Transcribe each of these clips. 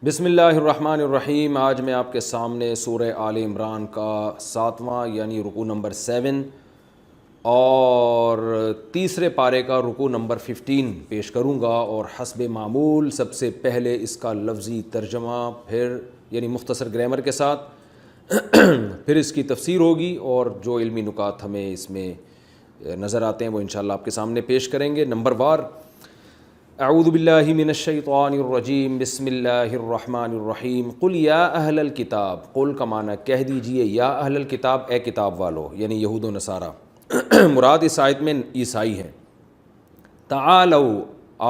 بسم اللہ الرحمن الرحیم۔ آج میں آپ کے سامنے سورہ آل عمران کا 7واں یعنی رکوع نمبر 7 اور تیسرے پارے کا رکوع نمبر 15 پیش کروں گا، اور حسب معمول سب سے پہلے اس کا لفظی ترجمہ، پھر یعنی مختصر گرامر کے ساتھ پھر اس کی تفسیر ہوگی، اور جو علمی نکات ہمیں اس میں نظر آتے ہیں وہ انشاءاللہ آپ کے سامنے پیش کریں گے۔ نمبر وار، اعوذ باللہ من الشیطان الرجیم، بسم اللہ الرحمن الرحیم۔ قل یا اہل الکتاب، قل کا معنی کہہ دیجئے، یا اہل الکتاب، اے کتاب والو، یعنی یہود و نصارہ، مراد اس آیت میں عیسائی ہیں۔ تعالو،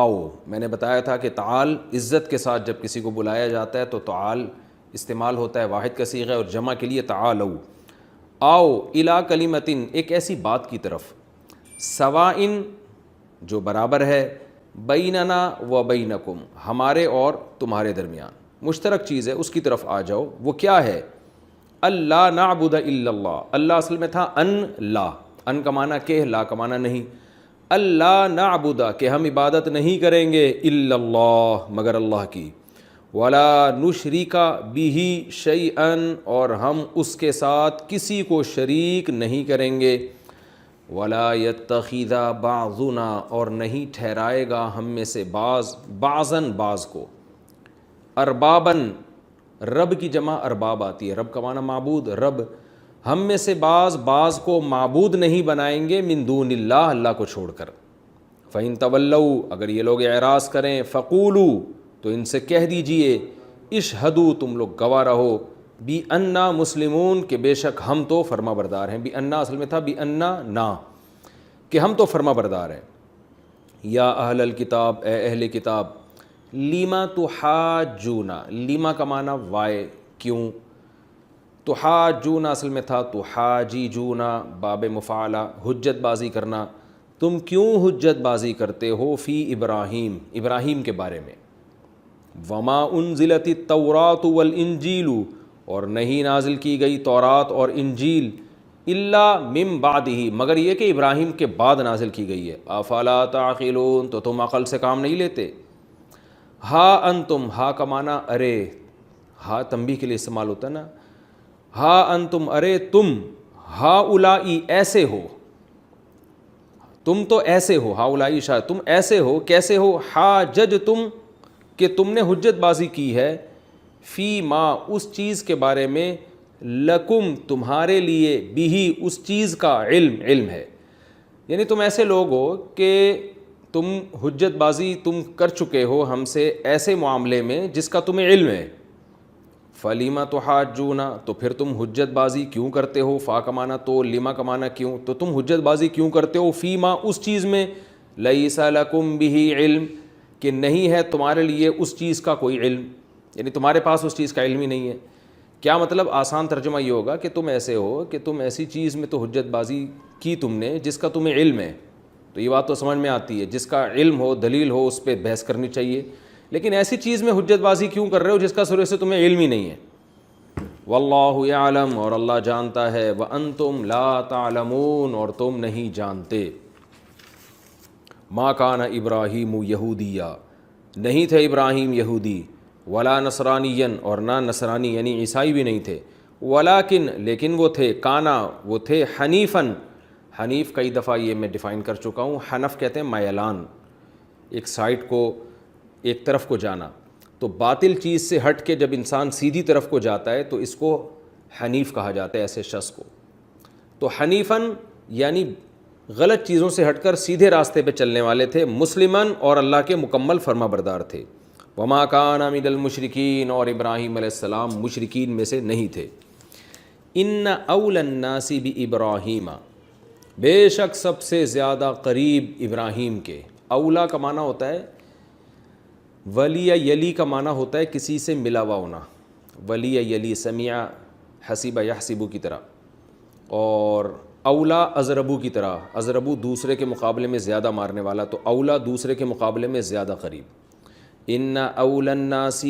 آؤ، میں نے بتایا تھا کہ تعال عزت کے ساتھ جب کسی کو بلایا جاتا ہے تو تعال استعمال ہوتا ہے واحد کا صیغہ، اور جمع کے لیے تعالو، آؤ، الی کلمتن، ایک ایسی بات کی طرف، سوائن، جو برابر ہے، بیننا و بینکم، ہمارے اور تمہارے درمیان مشترک چیز ہے، اس کی طرف آ جاؤ۔ وہ کیا ہے؟ اللہ نعبد الا اللہ، اللہ اصل میں تھا ان لا، ان کا معنی کہ، لا کا معنی نہیں، اللہ نعبد، کہ ہم عبادت نہیں کریں گے، الا اللہ، مگر اللہ کی، ولا نشرک بہ شیئا، اور ہم اس کے ساتھ کسی کو شریک نہیں کریں گے، ولا یتخذ بعضنا، اور نہیں ٹھہرائے گا ہم میں سے بعضاً بعض کو، ارباباً، رب کی جمع ارباب آتی ہے، رب کا معنی معبود، رب، ہم میں سے بعض کو معبود نہیں بنائیں گے، من دون اللہ، اللہ کو چھوڑ کر۔ فَإِن تَوَلَّوْا، اگر یہ لوگ اعراض کریں، فَقُولُوا، تو ان سے کہہ دیجئے، اشہدوا، تم لوگ گواہ رہو، بِأَنَّا مسلمون، کہ بے شک ہم تو فرما بردار ہیں، بِأَنَّا اصل میں تھا بِأَنَّا نا، کہ ہم تو فرما بردار ہیں۔ یا اہل الکتاب، اے اہل کتاب، لیما تحاجون، لیما کا معنی وائے، کیوں، تحاجون اصل میں تھا تحاجیجون، باب مفعلہ، حجت بازی کرنا، تم کیوں حجت بازی کرتے ہو، فی ابراہیم، ابراہیم کے بارے میں، وما انزلت التوراۃ والانجیل، اور نہیں نازل کی گئی تورات اور انجیل، الا من بعدہ، مگر یہ کہ ابراہیم کے بعد نازل کی گئی ہے، افلا تعقلون، تو تم عقل سے کام نہیں لیتے۔ ہا انتم، ہا کا معنی ارے، ہا تنبیہ کے لیے استعمال ہوتا ہے نا، ہا انتم، ارے تم، ہا اولائی، ایسے ہو، تم تو ایسے ہو، ہا اولائی شاید، تم ایسے ہو، کیسے ہو، حاجج تم، کہ تم نے حجت بازی کی ہے، فی ما، اس چیز کے بارے میں، لکم، تمہارے لیے، بھی، اس چیز کا علم ہے، یعنی تم ایسے لوگ ہو کہ تم حجت بازی تم کر چکے ہو ہم سے ایسے معاملے میں جس کا تمہیں علم ہے، فلیما تحاجون، تو پھر تم حجت بازی کیوں کرتے ہو، فا کا معنی تو، لما کا معنی کیوں، تو تم حجت بازی کیوں کرتے ہو، فی ما، اس چیز میں، لیس لکم بہ علم، کہ نہیں ہے تمہارے لیے اس چیز کا کوئی علم، یعنی تمہارے پاس اس چیز کا علم ہی نہیں ہے۔ کیا مطلب؟ آسان ترجمہ یہ ہوگا کہ تم ایسے ہو کہ تم ایسی چیز میں تو حجت بازی کی تم نے جس کا تمہیں علم ہے، تو یہ بات تو سمجھ میں آتی ہے، جس کا علم ہو، دلیل ہو، اس پہ بحث کرنی چاہیے، لیکن ایسی چیز میں حجت بازی کیوں کر رہے ہو جس کا سرے سے تمہیں علم ہی نہیں ہے۔ واللہ یعلم، اور اللہ جانتا ہے، وانتم لا تعلمون، اور تم نہیں جانتے۔ ما کان ابراہیم یہودیا، نہیں تھے ابراہیم یہودی، ولا نصرانیا، اور نہ نصرانی یعنی عیسائی بھی نہیں تھے، ولیکن، لیکن وہ تھے، کانا، وہ تھے، حنیفاً، حنیف کئی دفعہ یہ میں ڈیفائن کر چکا ہوں، حنف کہتے ہیں میلان، ایک سائٹ کو، ایک طرف کو جانا، تو باطل چیز سے ہٹ کے جب انسان سیدھی طرف کو جاتا ہے تو اس کو حنیف کہا جاتا ہے، ایسے شخص کو۔ تو حنیفاً یعنی غلط چیزوں سے ہٹ کر سیدھے راستے پہ چلنے والے تھے، مسلماً، اور اللہ کے مکمل فرما بردار تھے، وما کان من المشرکین، اور ابراہیم علیہ السلام مشرکین میں سے نہیں تھے۔ ان اول الناس بابراہیم، بے شک سب سے زیادہ قریب ابراہیم کے، اولا کا معنی ہوتا ہے ولی، یلی کا معنی ہوتا ہے کسی سے ملا ہوا ہونا، ولی یلی، سمیع حسیب یحسب کی طرح، اور اولا ازربو کی طرح، ازربو دوسرے کے مقابلے میں زیادہ مارنے والا، تو اولا دوسرے کے مقابلے میں زیادہ قریب۔ ان اول الناس،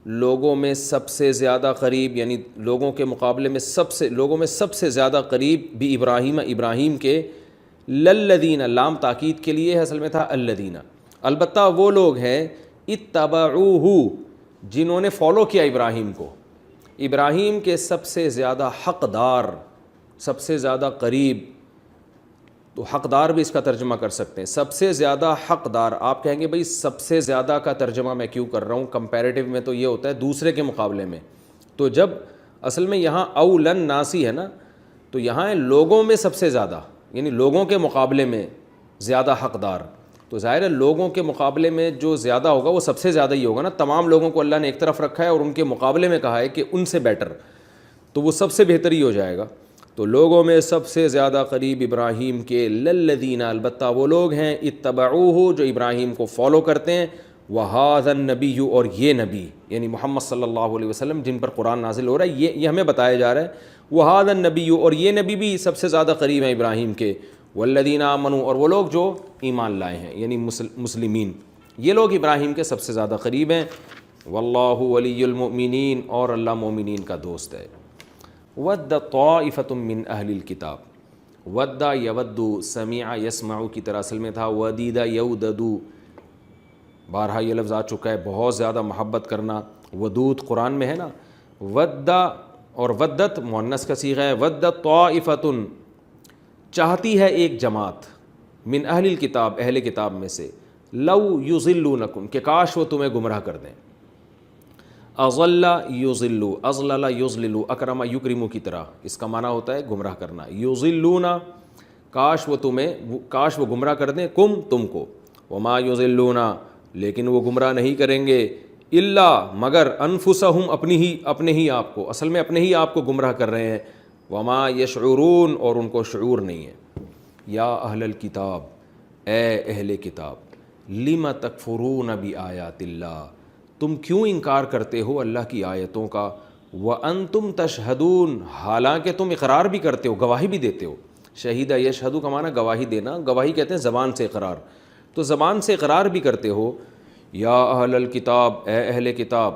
لوگوں میں سب سے زیادہ قریب، یعنی لوگوں کے مقابلے میں لوگوں میں سب سے زیادہ قریب، بھی ابراہیم، ابراہیم کے، للذین، لام تاکید کے لیے اصل میں تھا الذین، البتہ وہ لوگ ہیں، اتبعوہ، جنہوں نے فالو کیا ابراہیم کو، ابراہیم کے سب سے زیادہ حقدار، سب سے زیادہ قریب، تو حقدار بھی اس کا ترجمہ کر سکتے ہیں، سب سے زیادہ حقدار. آپ کہیں گے بھائی سب سے زیادہ کا ترجمہ میں کیوں کر رہا ہوں، کمپیریٹیو میں تو یہ ہوتا ہے دوسرے کے مقابلے میں. تو جب اصل میں یہاں اولن ناسی ہے نا، تو یہاں ہے لوگوں میں سب سے زیادہ، یعنی لوگوں کے مقابلے میں زیادہ حقدار. تو ظاہر ہے لوگوں کے مقابلے میں جو زیادہ ہوگا وہ سب سے زیادہ ہی ہوگا نا. تمام لوگوں کو اللہ نے ایک طرف رکھا ہے اور ان کے مقابلے میں کہا ہے کہ ان سے بیٹر، تو وہ سب سے بہتر ہی ہو جائے گا. تو لوگوں میں سب سے زیادہ قریب ابراہیم کے للذین، البتہ وہ لوگ ہیں اتبعوہ جو ابراہیم کو فالو کرتے ہیں، وہذا النبی، اور یہ نبی یعنی محمد صلی اللہ علیہ وسلم جن پر قرآن نازل ہو رہا ہے، یہ ہمیں بتایا جا رہا ہے. وہذا النبی، اور یہ نبی بھی سب سے زیادہ قریب ہیں ابراہیم کے. والذین آمنوا، اور وہ لوگ جو ایمان لائے ہیں یعنی مسلمین، یہ لوگ ابراہیم کے سب سے زیادہ قریب ہیں. واللہ ولی المؤمنین، اور اللہ مومنین کا دوست ہے. ود طائفۃ من اہل الکتاب، ود یود، سمع یسمع کی طرح اصل میں تھا ودید یودد، بارہا یہ لفظ آ چکا ہے، بہت زیادہ محبت کرنا. ودود قرآن میں ہے نا. ود اور ودت مؤنث کا صیغہ ہے. ود طائفۃ، چاہتی ہے ایک جماعت، من اہل الکتاب، اہل کتاب میں سے، لو یضلونکم، کہ کاش وہ تمہیں گمراہ کر دیں. اضل یضل، اضلل یضلل، اکرم یکرم کی طرح اس کا معنی ہوتا ہے گمراہ کرنا. یضلون، کاش وہ گمراہ کر دیں، تم کو. وما یضلون، لیکن وہ گمراہ نہیں کریں گے، الا، مگر، انفسہم، اپنے ہی آپ کو، اصل میں اپنے ہی آپ کو گمراہ کر رہے ہیں. وما یشعرون، اور ان کو شعور نہیں ہے. یا اہل الکتاب، اے اہل کتاب، لم تکفرون بآیات اللہ، تم کیوں انکار کرتے ہو اللہ کی آیتوں کا. وانتم تشہدون، حالانکہ تم اقرار بھی کرتے ہو، گواہی بھی دیتے ہو. شہید یشہد کا معنی گواہی دینا، گواہی کہتے ہیں زبان سے اقرار، تو زبان سے اقرار بھی کرتے ہو. یا اہل الکتاب، اے اہل کتاب،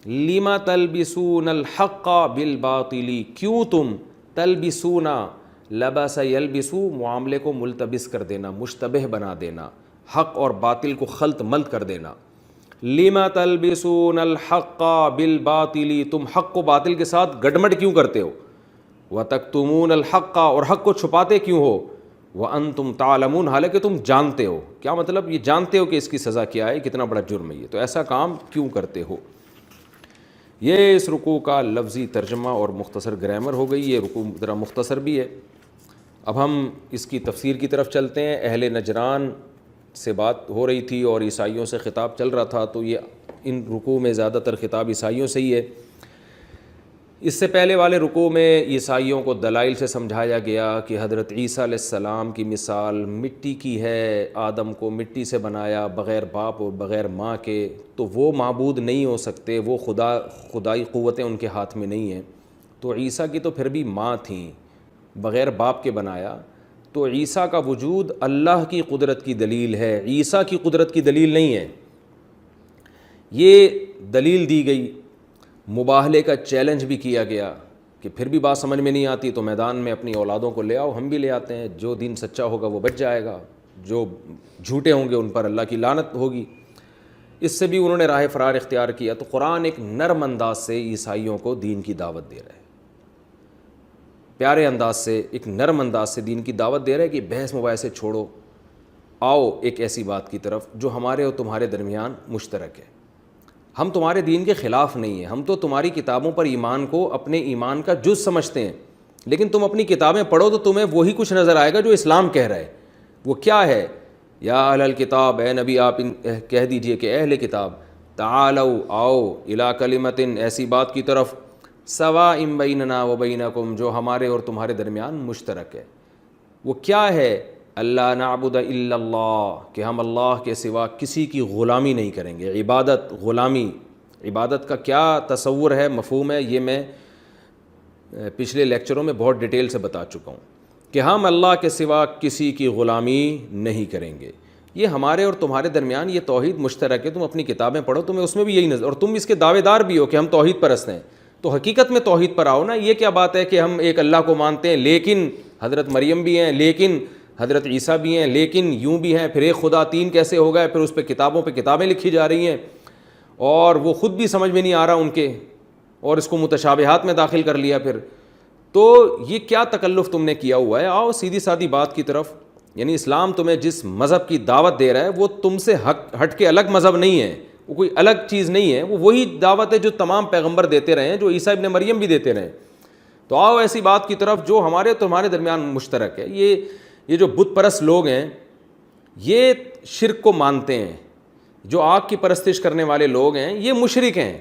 لم تلبسون الحق بالباطل، کیوں تم، تلبسون، لبس یلبسو، معاملے کو ملتبس کر دینا، مشتبہ بنا دینا، حق اور باطل کو خلط ملط کر دینا. لم تلبسون الحق بالباطل، تم حق کو باطل کے ساتھ گڈمڈ کیوں کرتے ہو. وتکتمون الحق، اور حق کو چھپاتے کیوں ہو. وانتم تعلمون، حالانکہ تم جانتے ہو. کیا مطلب، یہ جانتے ہو کہ اس کی سزا کیا ہے، کتنا بڑا جرم ہے یہ، تو ایسا کام کیوں کرتے ہو. یہ اس رکوع کا لفظی ترجمہ اور مختصر گرامر ہو گئی. یہ رکوع ذرا مختصر بھی ہے. اب ہم اس کی تفسیر کی طرف چلتے ہیں. اہل نجران سے بات ہو رہی تھی اور عیسائیوں سے خطاب چل رہا تھا، تو یہ ان رکوع میں زیادہ تر خطاب عیسائیوں سے ہی ہے. اس سے پہلے والے رکوع میں عیسائیوں کو دلائل سے سمجھایا گیا کہ حضرت عیسیٰ علیہ السلام کی مثال مٹی کی ہے، آدم کو مٹی سے بنایا بغیر باپ اور بغیر ماں کے، تو وہ معبود نہیں ہو سکتے، وہ خدائی قوتیں ان کے ہاتھ میں نہیں ہیں. تو عیسیٰ کی تو پھر بھی ماں تھیں، بغیر باپ کے بنایا، تو عیسیٰ کا وجود اللہ کی قدرت کی دلیل ہے، عیسیٰ کی قدرت کی دلیل نہیں ہے. یہ دلیل دی گئی. مباہلے کا چیلنج بھی کیا گیا کہ پھر بھی بات سمجھ میں نہیں آتی تو میدان میں اپنی اولادوں کو لے آؤ، ہم بھی لے آتے ہیں، جو دین سچا ہوگا وہ بچ جائے گا، جو جھوٹے ہوں گے ان پر اللہ کی لعنت ہوگی. اس سے بھی انہوں نے راہ فرار اختیار کیا. تو قرآن ایک نرم انداز سے عیسائیوں کو دین کی دعوت دے رہا ہے، پیارے انداز سے، ایک نرم انداز سے دین کی دعوت دے رہا ہے کہ بحث مباحثے چھوڑو، آؤ ایک ایسی بات کی طرف جو ہمارے اور تمہارے درمیان مشترک ہے. ہم تمہارے دین کے خلاف نہیں ہیں، ہم تو تمہاری کتابوں پر ایمان کو اپنے ایمان کا جز سمجھتے ہیں، لیکن تم اپنی کتابیں پڑھو تو تمہیں وہی کچھ نظر آئے گا جو اسلام کہہ رہا ہے. وہ کیا ہے؟ یا اہل الکتاب، اے نبی آپ کہہ دیجئے کہ اہل کتاب، تعالوا، آؤ، الی کلمۃ، ایسی بات کی طرف، سواء بیننا و بینکم، جو ہمارے اور تمہارے درمیان مشترک ہے. وہ کیا ہے؟ اللہ نعبد الا اللہ، کہ ہم اللہ کے سوا کسی کی غلامی نہیں کریں گے. عبادت، غلامی، عبادت کا کیا تصور ہے، مفہوم ہے، یہ میں پچھلے لیکچروں میں بہت ڈیٹیل سے بتا چکا ہوں کہ ہم اللہ کے سوا کسی کی غلامی نہیں کریں گے. یہ ہمارے اور تمہارے درمیان یہ توحید مشترک ہے. تم اپنی کتابیں پڑھو، تمہیں اس میں بھی یہی نظر، اور تم اس کے دعوے دار بھی ہو کہ ہم توحید پرست ہیں، تو حقیقت میں توحید پر آؤ نا. یہ کیا بات ہے کہ ہم ایک اللہ کو مانتے ہیں لیکن حضرت مریم بھی ہیں، لیکن حضرت عیسیٰ بھی ہیں، لیکن یوں بھی ہیں، پھر ایک خدا تین کیسے ہو گئے، پھر اس پہ کتابوں لکھی جا رہی ہیں. اور وہ خود بھی سمجھ میں نہیں آ رہا ان کے، اور اس کو متشابہات میں داخل کر لیا پھر. تو یہ کیا تکلف تم نے کیا ہوا ہے؟ آؤ سیدھی سادی بات کی طرف. یعنی اسلام تمہیں جس مذہب کی دعوت دے رہا ہے وہ تم سے ہٹ کے الگ مذہب نہیں ہے، وہ کوئی الگ چیز نہیں ہے، وہ وہی دعوت ہے جو تمام پیغمبر دیتے رہے ہیں، جو عیسیٰ ابن مریم بھی دیتے رہے ہیں. تو آؤ ایسی بات کی طرف جو ہمارے تمہارے درمیان مشترک ہے. یہ جو بت پرست لوگ ہیں یہ شرک کو مانتے ہیں، جو آگ کی پرستش کرنے والے لوگ ہیں یہ مشرک ہیں،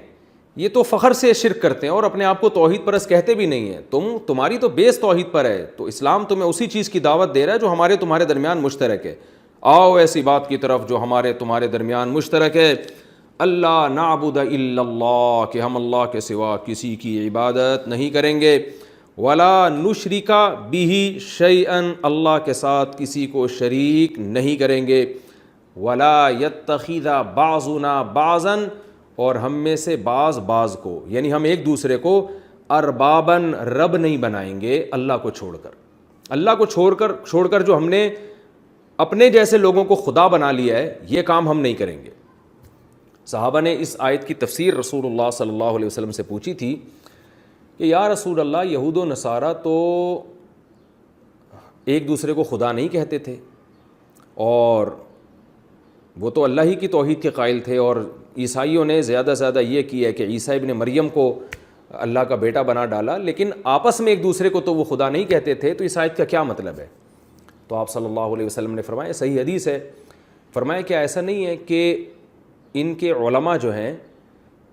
یہ تو فخر سے شرک کرتے ہیں اور اپنے آپ کو توحید پرست کہتے بھی نہیں ہیں. تمہاری تو بیس توحید پر ہے. تو اسلام تمہیں اسی چیز کی دعوت دے رہا ہے جو ہمارے تمہارے درمیان مشترک ہے. آؤ ایسی بات کی طرف جو ہمارے تمہارے درمیان مشترک ہے. اللہ نعبد الا اللہ، کہ ہم اللہ کے سوا کسی کی عبادت نہیں کریں گے. ولا نشرک بہ شیئا، اللہ کے ساتھ کسی کو شریک نہیں کریں گے. ولا یتخذ بعضنا بعضا، اور ہم میں سے بعض کو، یعنی ہم ایک دوسرے کو اربابن، رب نہیں بنائیں گے اللہ کو چھوڑ کر. اللہ کو چھوڑ کر جو ہم نے اپنے جیسے لوگوں کو خدا بنا لیا ہے یہ کام ہم نہیں کریں گے. صحابہ نے اس آیت کی تفسیر رسول اللہ صلی اللہ علیہ وسلم سے پوچھی تھی کہ یا رسول اللہ، یہود و نصارہ تو ایک دوسرے کو خدا نہیں کہتے تھے، اور وہ تو اللہ ہی کی توحید کے قائل تھے، اور عیسائیوں نے زیادہ سے زیادہ یہ کیا ہے کہ عیسیٰ ابن مریم کو اللہ کا بیٹا بنا ڈالا، لیکن آپس میں ایک دوسرے کو تو وہ خدا نہیں کہتے تھے. تو اس آیت کا کیا مطلب ہے؟ تو آپ صلی اللہ علیہ وسلم نے فرمایا، صحیح حدیث ہے، فرمایا کہ ایسا نہیں ہے کہ ان کے علماء جو ہیں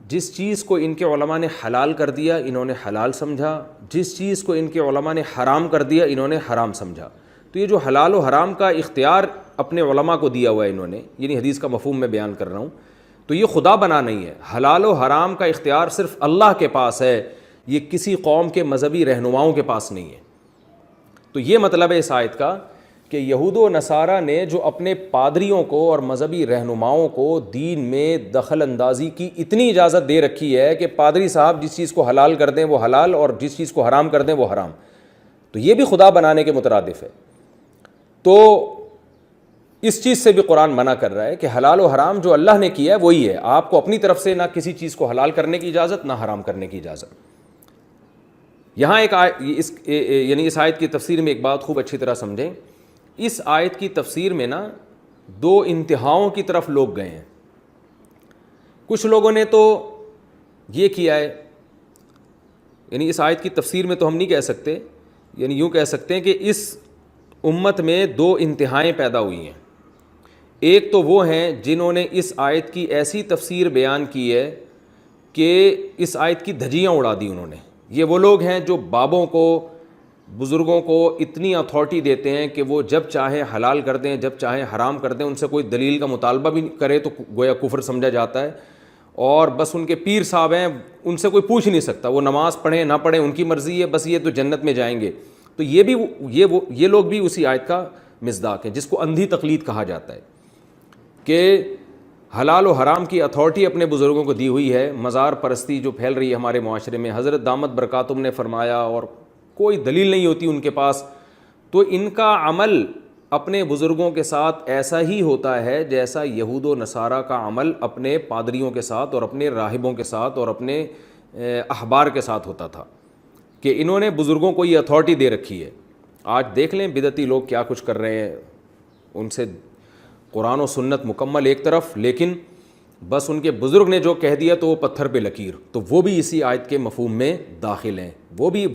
جس چیز کو ان کے علماء نے حلال کر دیا انہوں نے حلال سمجھا، جس چیز کو ان کے علماء نے حرام کر دیا انہوں نے حرام سمجھا. تو یہ جو حلال و حرام کا اختیار اپنے علماء کو دیا ہوا ہے انہوں نے، یعنی حدیث کا مفہوم میں بیان کر رہا ہوں، تو یہ خدا بنا نہیں ہے. حلال و حرام کا اختیار صرف اللہ کے پاس ہے، یہ کسی قوم کے مذہبی رہنماؤں کے پاس نہیں ہے. تو یہ مطلب ہے اس آیت کا کہ یہود و نصارہ نے جو اپنے پادریوں کو اور مذہبی رہنماؤں کو دین میں دخل اندازی کی اتنی اجازت دے رکھی ہے کہ پادری صاحب جس چیز کو حلال کر دیں وہ حلال اور جس چیز کو حرام کر دیں وہ حرام، تو یہ بھی خدا بنانے کے مترادف ہے. تو اس چیز سے بھی قرآن منع کر رہا ہے کہ حلال و حرام جو اللہ نے کیا ہے وہی ہے، آپ کو اپنی طرف سے نہ کسی چیز کو حلال کرنے کی اجازت نہ حرام کرنے کی اجازت. یہاں یعنی اس آیت کی تفسیر میں ایک بات خوب اچھی طرح سمجھیں. اس آیت کی تفسیر میں نا دو انتہاؤں کی طرف لوگ گئے ہیں. کچھ لوگوں نے تو یہ کیا ہے، یعنی اس آیت کی تفسیر میں تو ہم نہیں کہہ سکتے، یعنی یوں کہہ سکتے ہیں کہ اس امت میں دو انتہائیں پیدا ہوئی ہیں. ایک تو وہ ہیں جنہوں نے اس آیت کی ایسی تفسیر بیان کی ہے کہ اس آیت کی دھجیاں اڑا دی انہوں نے. یہ وہ لوگ ہیں جو بابوں کو، بزرگوں کو اتنی اتھارٹی دیتے ہیں کہ وہ جب چاہیں حلال کر دیں جب چاہیں حرام کر دیں، ان سے کوئی دلیل کا مطالبہ بھی کرے تو گویا کفر سمجھا جاتا ہے، اور بس ان کے پیر صاحب ہیں ان سے کوئی پوچھ نہیں سکتا، وہ نماز پڑھیں نہ پڑھیں ان کی مرضی ہے، بس یہ تو جنت میں جائیں گے. تو یہ لوگ بھی اسی آیت کا مصداق ہیں جس کو اندھی تقلید کہا جاتا ہے کہ حلال و حرام کی اتھارٹی اپنے بزرگوں کو دی ہوئی ہے. مزار پرستی جو پھیل رہی ہے ہمارے معاشرے میں، حضرت دامت برکاتہم نے فرمایا اور کوئی دلیل نہیں ہوتی ان کے پاس، تو ان کا عمل اپنے بزرگوں کے ساتھ ایسا ہی ہوتا ہے جیسا یہود و نصارہ کا عمل اپنے پادریوں کے ساتھ اور اپنے راہبوں کے ساتھ اور اپنے احبار کے ساتھ ہوتا تھا، کہ انہوں نے بزرگوں کو یہ اتھارٹی دے رکھی ہے. آج دیکھ لیں بدعتی لوگ کیا کچھ کر رہے ہیں، ان سے قرآن و سنت مکمل ایک طرف، لیکن بس ان کے بزرگ نے جو کہہ دیا تو وہ پتھر پہ لکیر. تو وہ بھی اسی آیت کے مفہوم میں داخل ہیں، وہ بھی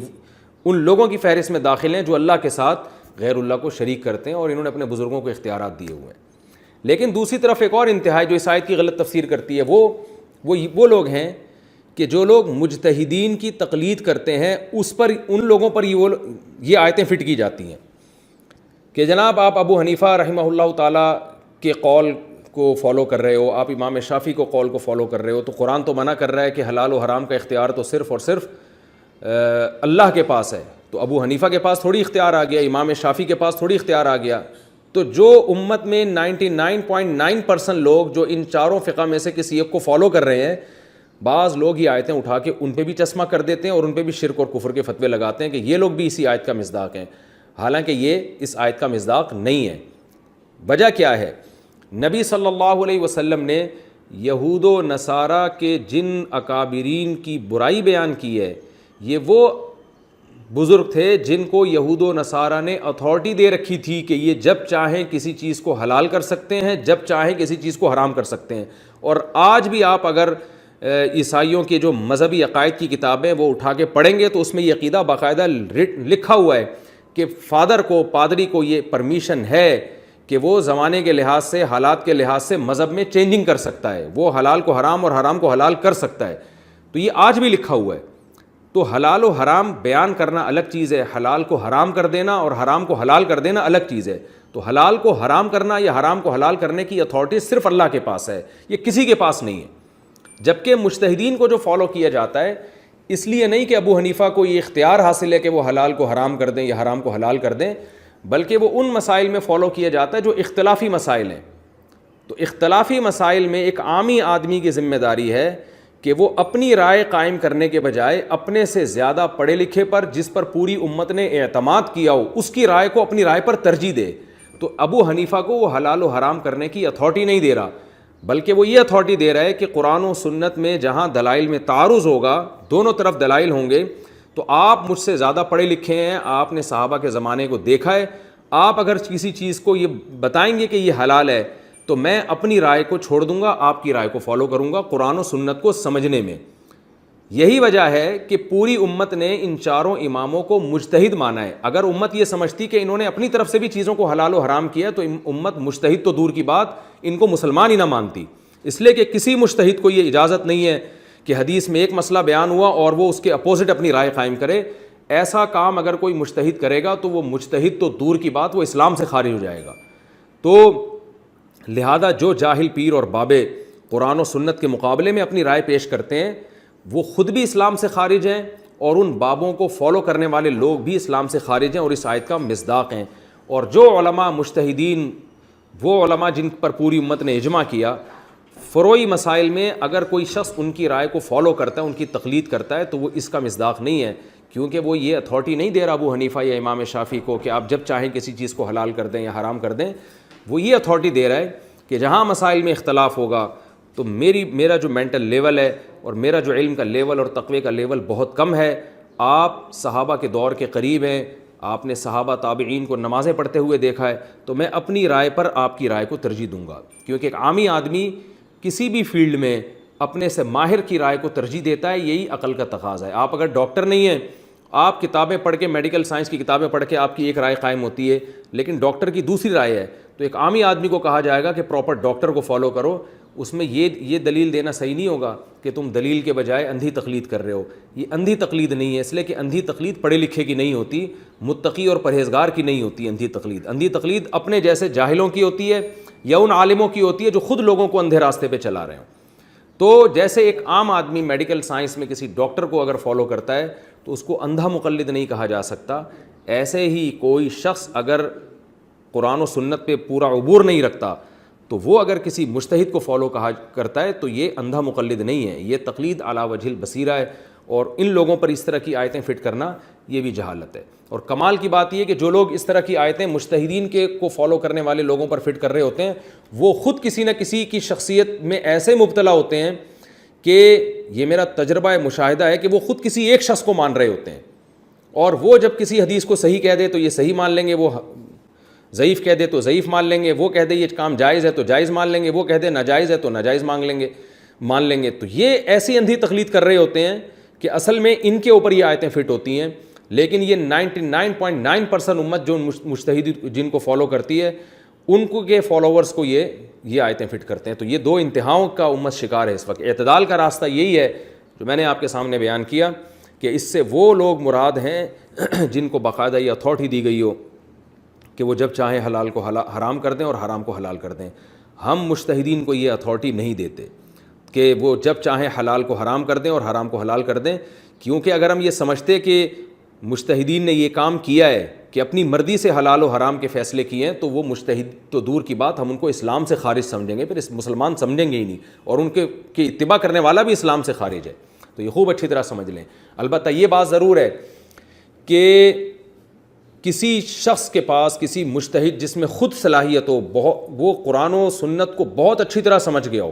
ان لوگوں کی فہرست میں داخل ہیں جو اللہ کے ساتھ غیر اللہ کو شریک کرتے ہیں اور انہوں نے اپنے بزرگوں کو اختیارات دیے ہوئے ہیں. لیکن دوسری طرف ایک اور انتہا جو اس آیت کی غلط تفسیر کرتی ہے، وہ لوگ ہیں کہ جو لوگ مجتہدین کی تقلید کرتے ہیں، اس پر ان لوگوں پر یہ آیتیں فٹ کی جاتی ہیں کہ جناب آپ ابو حنیفہ رحمہ اللہ تعالیٰ کے قول کو فالو کر رہے ہو، آپ امام شافعی کو قول کو فالو کر رہے ہو، تو قرآن تو منع کر رہا ہے کہ حلال و حرام کا اختیار تو صرف اور صرف اللہ کے پاس ہے. تو ابو حنیفہ کے پاس تھوڑی اختیار آ گیا، امام شافعی کے پاس تھوڑی اختیار آ گیا. تو جو امت میں 99.9% لوگ جو ان چاروں فقہ میں سے کسی ایک کو فالو کر رہے ہیں، بعض لوگ یہ آیتیں اٹھا کے ان پہ بھی چشمہ کر دیتے ہیں اور ان پہ بھی شرک اور کفر کے فتوے لگاتے ہیں کہ یہ لوگ بھی اسی آیت کا مصداق ہیں، حالانکہ یہ اس آیت کا مصداق نہیں ہے. وجہ کیا ہے؟ نبی صلی اللہ علیہ وسلم نے یہود و نصارہ کے جن اکابرین کی برائی بیان کی ہے یہ وہ بزرگ تھے جن کو یہود و نصارہ نے اتھارٹی دے رکھی تھی کہ یہ جب چاہیں کسی چیز کو حلال کر سکتے ہیں، جب چاہیں کسی چیز کو حرام کر سکتے ہیں. اور آج بھی آپ اگر عیسائیوں کے جو مذہبی عقائد کی کتابیں وہ اٹھا کے پڑھیں گے تو اس میں یہ عقیدہ باقاعدہ لکھا ہوا ہے کہ فادر کو، پادری کو یہ پرمیشن ہے کہ وہ زمانے کے لحاظ سے، حالات کے لحاظ سے مذہب میں چینجنگ کر سکتا ہے، وہ حلال کو حرام اور حرام کو حلال کر سکتا ہے. تو یہ آج بھی لکھا ہوا ہے. تو حلال و حرام بیان کرنا الگ چیز ہے، حلال کو حرام کر دینا اور حرام کو حلال کر دینا الگ چیز ہے. تو حلال کو حرام کرنا یا حرام کو حلال کرنے کی اتھارٹی صرف اللہ کے پاس ہے، یہ کسی کے پاس نہیں ہے. جبکہ مجتہدین کو جو فالو کیا جاتا ہے اس لیے نہیں کہ ابو حنیفہ کو یہ اختیار حاصل ہے کہ وہ حلال کو حرام کر دیں یا حرام کو حلال کر دیں، بلکہ وہ ان مسائل میں فالو کیا جاتا ہے جو اختلافی مسائل ہیں. تو اختلافی مسائل میں ایک عامی آدمی کی ذمہ داری ہے کہ وہ اپنی رائے قائم کرنے کے بجائے اپنے سے زیادہ پڑھے لکھے پر، جس پر پوری امت نے اعتماد کیا ہو، اس کی رائے کو اپنی رائے پر ترجیح دے. تو ابو حنیفہ کو وہ حلال و حرام کرنے کی اتھارٹی نہیں دے رہا، بلکہ وہ یہ اتھارٹی دے رہا ہے کہ قرآن و سنت میں جہاں دلائل میں تعارض ہوگا، دونوں طرف دلائل ہوں گے، تو آپ مجھ سے زیادہ پڑھے لکھے ہیں، آپ نے صحابہ کے زمانے کو دیکھا ہے، آپ اگر کسی چیز کو یہ بتائیں گے کہ یہ حلال ہے تو میں اپنی رائے کو چھوڑ دوں گا، آپ کی رائے کو فالو کروں گا قرآن و سنت کو سمجھنے میں. یہی وجہ ہے کہ پوری امت نے ان چاروں اماموں کو مجتہد مانا ہے. اگر امت یہ سمجھتی کہ انہوں نے اپنی طرف سے بھی چیزوں کو حلال و حرام کیا تو امت مجتہد تو دور کی بات، ان کو مسلمان ہی نہ مانتی. اس لیے کہ کسی مجتہد کو یہ اجازت نہیں ہے کہ حدیث میں ایک مسئلہ بیان ہوا اور وہ اس کے اپوزٹ اپنی رائے قائم کرے. ایسا کام اگر کوئی مجتہد کرے گا تو وہ مجتہد تو دور کی بات، وہ اسلام سے خارج ہو جائے گا. تو لہذا جو جاہل پیر اور بابے قرآن و سنت کے مقابلے میں اپنی رائے پیش کرتے ہیں وہ خود بھی اسلام سے خارج ہیں اور ان بابوں کو فالو کرنے والے لوگ بھی اسلام سے خارج ہیں اور اس آیت کا مصداق ہیں. اور جو علماء مجتہدین، وہ علماء جن پر پوری امت نے اجماع کیا، فروعی مسائل میں اگر کوئی شخص ان کی رائے کو فالو کرتا ہے، ان کی تقلید کرتا ہے، تو وہ اس کا مصداق نہیں ہے، کیونکہ وہ یہ اتھارٹی نہیں دے رہا ابو حنیفہ یا امام شافعی کو کہ آپ جب چاہیں کسی چیز کو حلال کر دیں یا حرام کر دیں. وہ یہ اتھارٹی دے رہا ہے کہ جہاں مسائل میں اختلاف ہوگا تو میرا جو مینٹل لیول ہے اور میرا جو علم کا لیول اور تقوی کا لیول بہت کم ہے. آپ صحابہ کے دور کے قریب ہیں، آپ نے صحابہ تابعین کو نمازیں پڑھتے ہوئے دیکھا ہے، تو میں اپنی رائے پر آپ کی رائے کو ترجیح دوں گا. کیونکہ ایک عامی آدمی کسی بھی فیلڈ میں اپنے سے ماہر کی رائے کو ترجیح دیتا ہے، یہی عقل کا تقاضا ہے. آپ اگر ڈاکٹر نہیں ہیں، آپ کتابیں پڑھ کے، میڈیکل سائنس کی کتابیں پڑھ کے آپ کی ایک رائے قائم ہوتی ہے، لیکن ڈاکٹر کی دوسری رائے ہے، تو ایک عامی آدمی کو کہا جائے گا کہ پراپر ڈاکٹر کو فالو کرو. اس میں یہ دلیل دینا صحیح نہیں ہوگا کہ تم دلیل کے بجائے اندھی تقلید کر رہے ہو. یہ اندھی تقلید نہیں ہے، اس لیے کہ اندھی تقلید پڑھے لکھے کی نہیں ہوتی، متقی اور پرہیزگار کی نہیں ہوتی. اندھی تقلید اپنے جیسے جاہلوں کی ہوتی ہے یا ان عالموں کی ہوتی ہے جو خود لوگوں کو اندھے راستے پہ چلا رہے ہوں. تو جیسے ایک عام آدمی میڈیکل سائنس میں کسی ڈاکٹر کو اگر فالو کرتا ہے تو اس کو اندھا مقلد نہیں کہا جا سکتا، ایسے ہی کوئی شخص اگر قرآن و سنت پہ پورا عبور نہیں رکھتا تو وہ اگر کسی مجتہد کو فالو کرتا ہے تو یہ اندھا مقلد نہیں ہے، یہ تقلید علی وجہ البصیرہ ہے. اور ان لوگوں پر اس طرح کی آیتیں فٹ کرنا یہ بھی جہالت ہے. اور کمال کی بات یہ ہے کہ جو لوگ اس طرح کی آیتیں مجتہدین کو فالو کرنے والے لوگوں پر فٹ کر رہے ہوتے ہیں وہ خود کسی نہ کسی کی شخصیت میں ایسے مبتلا ہوتے ہیں کہ یہ میرا تجربہ مشاہدہ ہے کہ وہ خود کسی ایک شخص کو مان رہے ہوتے ہیں، اور وہ جب کسی حدیث کو صحیح کہہ دے تو یہ صحیح مان لیں گے، وہ ضعیف کہہ دے تو ضعیف مان لیں گے، وہ کہہ دے یہ کام جائز ہے تو جائز مان لیں گے، وہ کہہ دے ناجائز ہے تو ناجائز مان لیں گے. تو یہ ایسی اندھی تقلید کر رہے ہوتے ہیں کہ اصل میں ان کے اوپر یہ آیتیں فٹ ہوتی ہیں، لیکن یہ 99.9% امت جو مجتہد جن کو فالو کرتی ہے ان کو کے فالوورز کو یہ آیتیں فٹ کرتے ہیں. تو یہ دو انتہاؤں کا امت شکار ہے اس وقت. اعتدال کا راستہ یہی ہے جو میں نے آپ کے سامنے بیان کیا کہ اس سے وہ لوگ مراد ہیں جن کو باقاعدہ یہ اتھارٹی دی گئی ہو کہ وہ جب چاہیں حلال کو حرام کر دیں اور حرام کو حلال کر دیں. ہم مجتہدین کو یہ اتھارٹی نہیں دیتے کہ وہ جب چاہیں حلال کو حرام کر دیں اور حرام کو حلال کر دیں، کیونکہ اگر ہم یہ سمجھتے کہ مجتہدین نے یہ کام کیا ہے کہ اپنی مرضی سے حلال و حرام کے فیصلے کیے ہیں تو وہ مجتہد تو دور کی بات، ہم ان کو اسلام سے خارج سمجھیں گے، پھر اس مسلمان سمجھیں گے ہی نہیں، اور ان کے اتباع کرنے والا بھی اسلام سے خارج ہے. تو یہ خوب اچھی طرح سمجھ لیں. البتہ یہ بات ضرور ہے کہ کسی شخص کے پاس، کسی مجتہد جس میں خود صلاحیت ہو، وہ قرآن و سنت کو بہت اچھی طرح سمجھ گیا ہو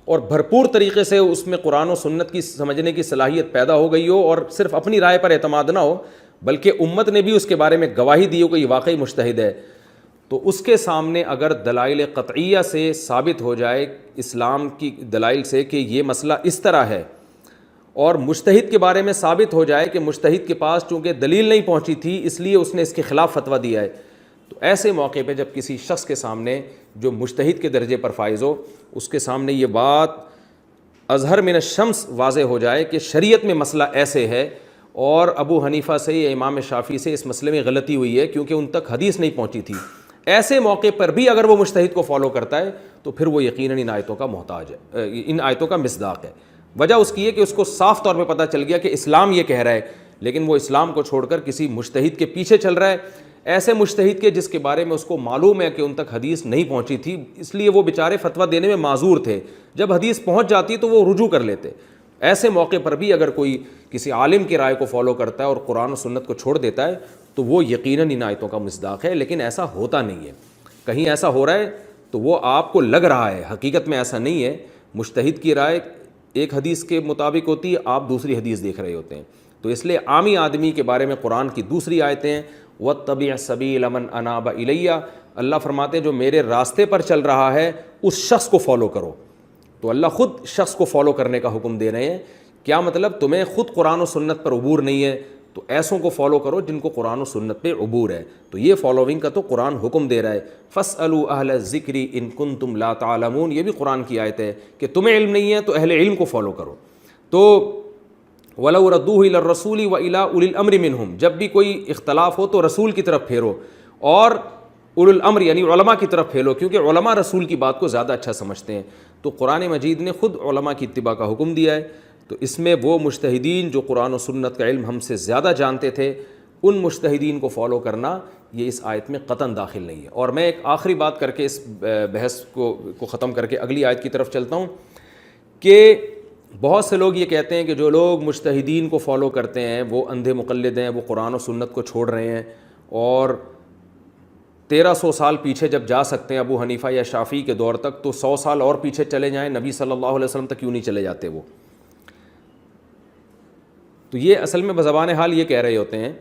اور بھرپور طریقے سے اس میں قرآن و سنت کی سمجھنے کی صلاحیت پیدا ہو گئی ہو اور صرف اپنی رائے پر اعتماد نہ ہو بلکہ امت نے بھی اس کے بارے میں گواہی دی ہو کہ یہ واقعی مجتہد ہے، تو اس کے سامنے اگر دلائل قطعیہ سے ثابت ہو جائے اسلام کی دلائل سے کہ یہ مسئلہ اس طرح ہے، اور مجتہد کے بارے میں ثابت ہو جائے کہ مجتہد کے پاس چونکہ دلیل نہیں پہنچی تھی اس لیے اس نے اس کے خلاف فتویٰ دیا ہے، تو ایسے موقع پہ جب کسی شخص کے سامنے جو مجتہد کے درجے پر فائز ہو اس کے سامنے یہ بات اظہر من الشمس واضح ہو جائے کہ شریعت میں مسئلہ ایسے ہے اور ابو حنیفہ سے یا امام شافعی سے اس مسئلے میں غلطی ہوئی ہے کیونکہ ان تک حدیث نہیں پہنچی تھی، ایسے موقع پر بھی اگر وہ مجتہد کو فالو کرتا ہے تو پھر وہ یقیناً ان آیتوں کا محتاج ہے، ان آیتوں کا مصداق ہے۔ وجہ اس کی ہے کہ اس کو صاف طور پہ پتہ چل گیا کہ اسلام یہ کہہ رہا ہے، لیکن وہ اسلام کو چھوڑ کر کسی مجتہد کے پیچھے چل رہا ہے، ایسے مجتہد کے جس کے بارے میں اس کو معلوم ہے کہ ان تک حدیث نہیں پہنچی تھی، اس لیے وہ بیچارے فتویٰ دینے میں معذور تھے، جب حدیث پہنچ جاتی تو وہ رجوع کر لیتے۔ ایسے موقع پر بھی اگر کوئی کسی عالم کی رائے کو فالو کرتا ہے اور قرآن و سنت کو چھوڑ دیتا ہے تو وہ یقیناً ان آیتوں کا مصداق ہے، لیکن ایسا ہوتا نہیں ہے۔ کہیں ایسا ہو رہا ہے تو وہ آپ کو لگ رہا ہے، حقیقت میں ایسا نہیں ہے۔ مجتہد کی رائے ایک حدیث کے مطابق ہوتی ہے، آپ دوسری حدیث دیکھ رہے ہوتے ہیں، تو اس لیے عامی آدمی کے بارے میں قرآن کی دوسری آیتیں ہیں وَاتَّبِعْ سَبِيلَ مَنْ أَنَابَ إِلَيَّ، اللہ فرماتے ہیں جو میرے راستے پر چل رہا ہے اس شخص کو فالو کرو، تو اللہ خود شخص کو فالو کرنے کا حکم دے رہے ہیں۔ کیا مطلب؟ تمہیں خود قرآن و سنت پر عبور نہیں ہے تو ایسوں کو فالو کرو جن کو قرآن و سنت پہ عبور ہے، تو یہ فالوونگ کا تو قرآن حکم دے رہا ہے۔ فَاسْأَلُوا أَهْلَ الذِّكْرِ إِن كُنتُمْ لَا تَعْلَمُونَ، یہ بھی قرآن کی آیت ہے کہ تمہیں علم نہیں ہے تو اہل علم کو فالو کرو۔ تو وَلَوْ رَدُّوهُ إِلَى الرَّسُولِ وَإِلَىٰ أُولِي الْأَمْرِ مِنْهُمْ، جب بھی کوئی اختلاف ہو تو رسول کی طرف پھیرو اور اولو الامر یعنی علماء کی طرف پھیلو، کیونکہ علماء رسول کی بات کو زیادہ اچھا سمجھتے ہیں۔ تو قرآن مجید نے خود علماء کی اتباع کا حکم دیا ہے، تو اس میں وہ مجتہدین جو قرآن و سنت کا علم ہم سے زیادہ جانتے تھے ان مجتہدین کو فالو کرنا یہ اس آیت میں قطعاً داخل نہیں ہے۔ اور میں ایک آخری بات کر کے اس بحث کو ختم کر کے اگلی آیت کی طرف چلتا ہوں کہ بہت سے لوگ یہ کہتے ہیں کہ جو لوگ مجتہدین کو فالو کرتے ہیں وہ اندھے مقلد ہیں، وہ قرآن و سنت کو چھوڑ رہے ہیں، اور 1300 سال پیچھے جب جا سکتے ہیں ابو حنیفہ یا شافعی کے دور تک تو 100 سال اور پیچھے چلے جائیں، نبی صلی اللہ علیہ وسلم تک کیوں نہیں چلے جاتے وہ؟ تو یہ اصل میں بزبان حال یہ کہہ رہے ہوتے ہیں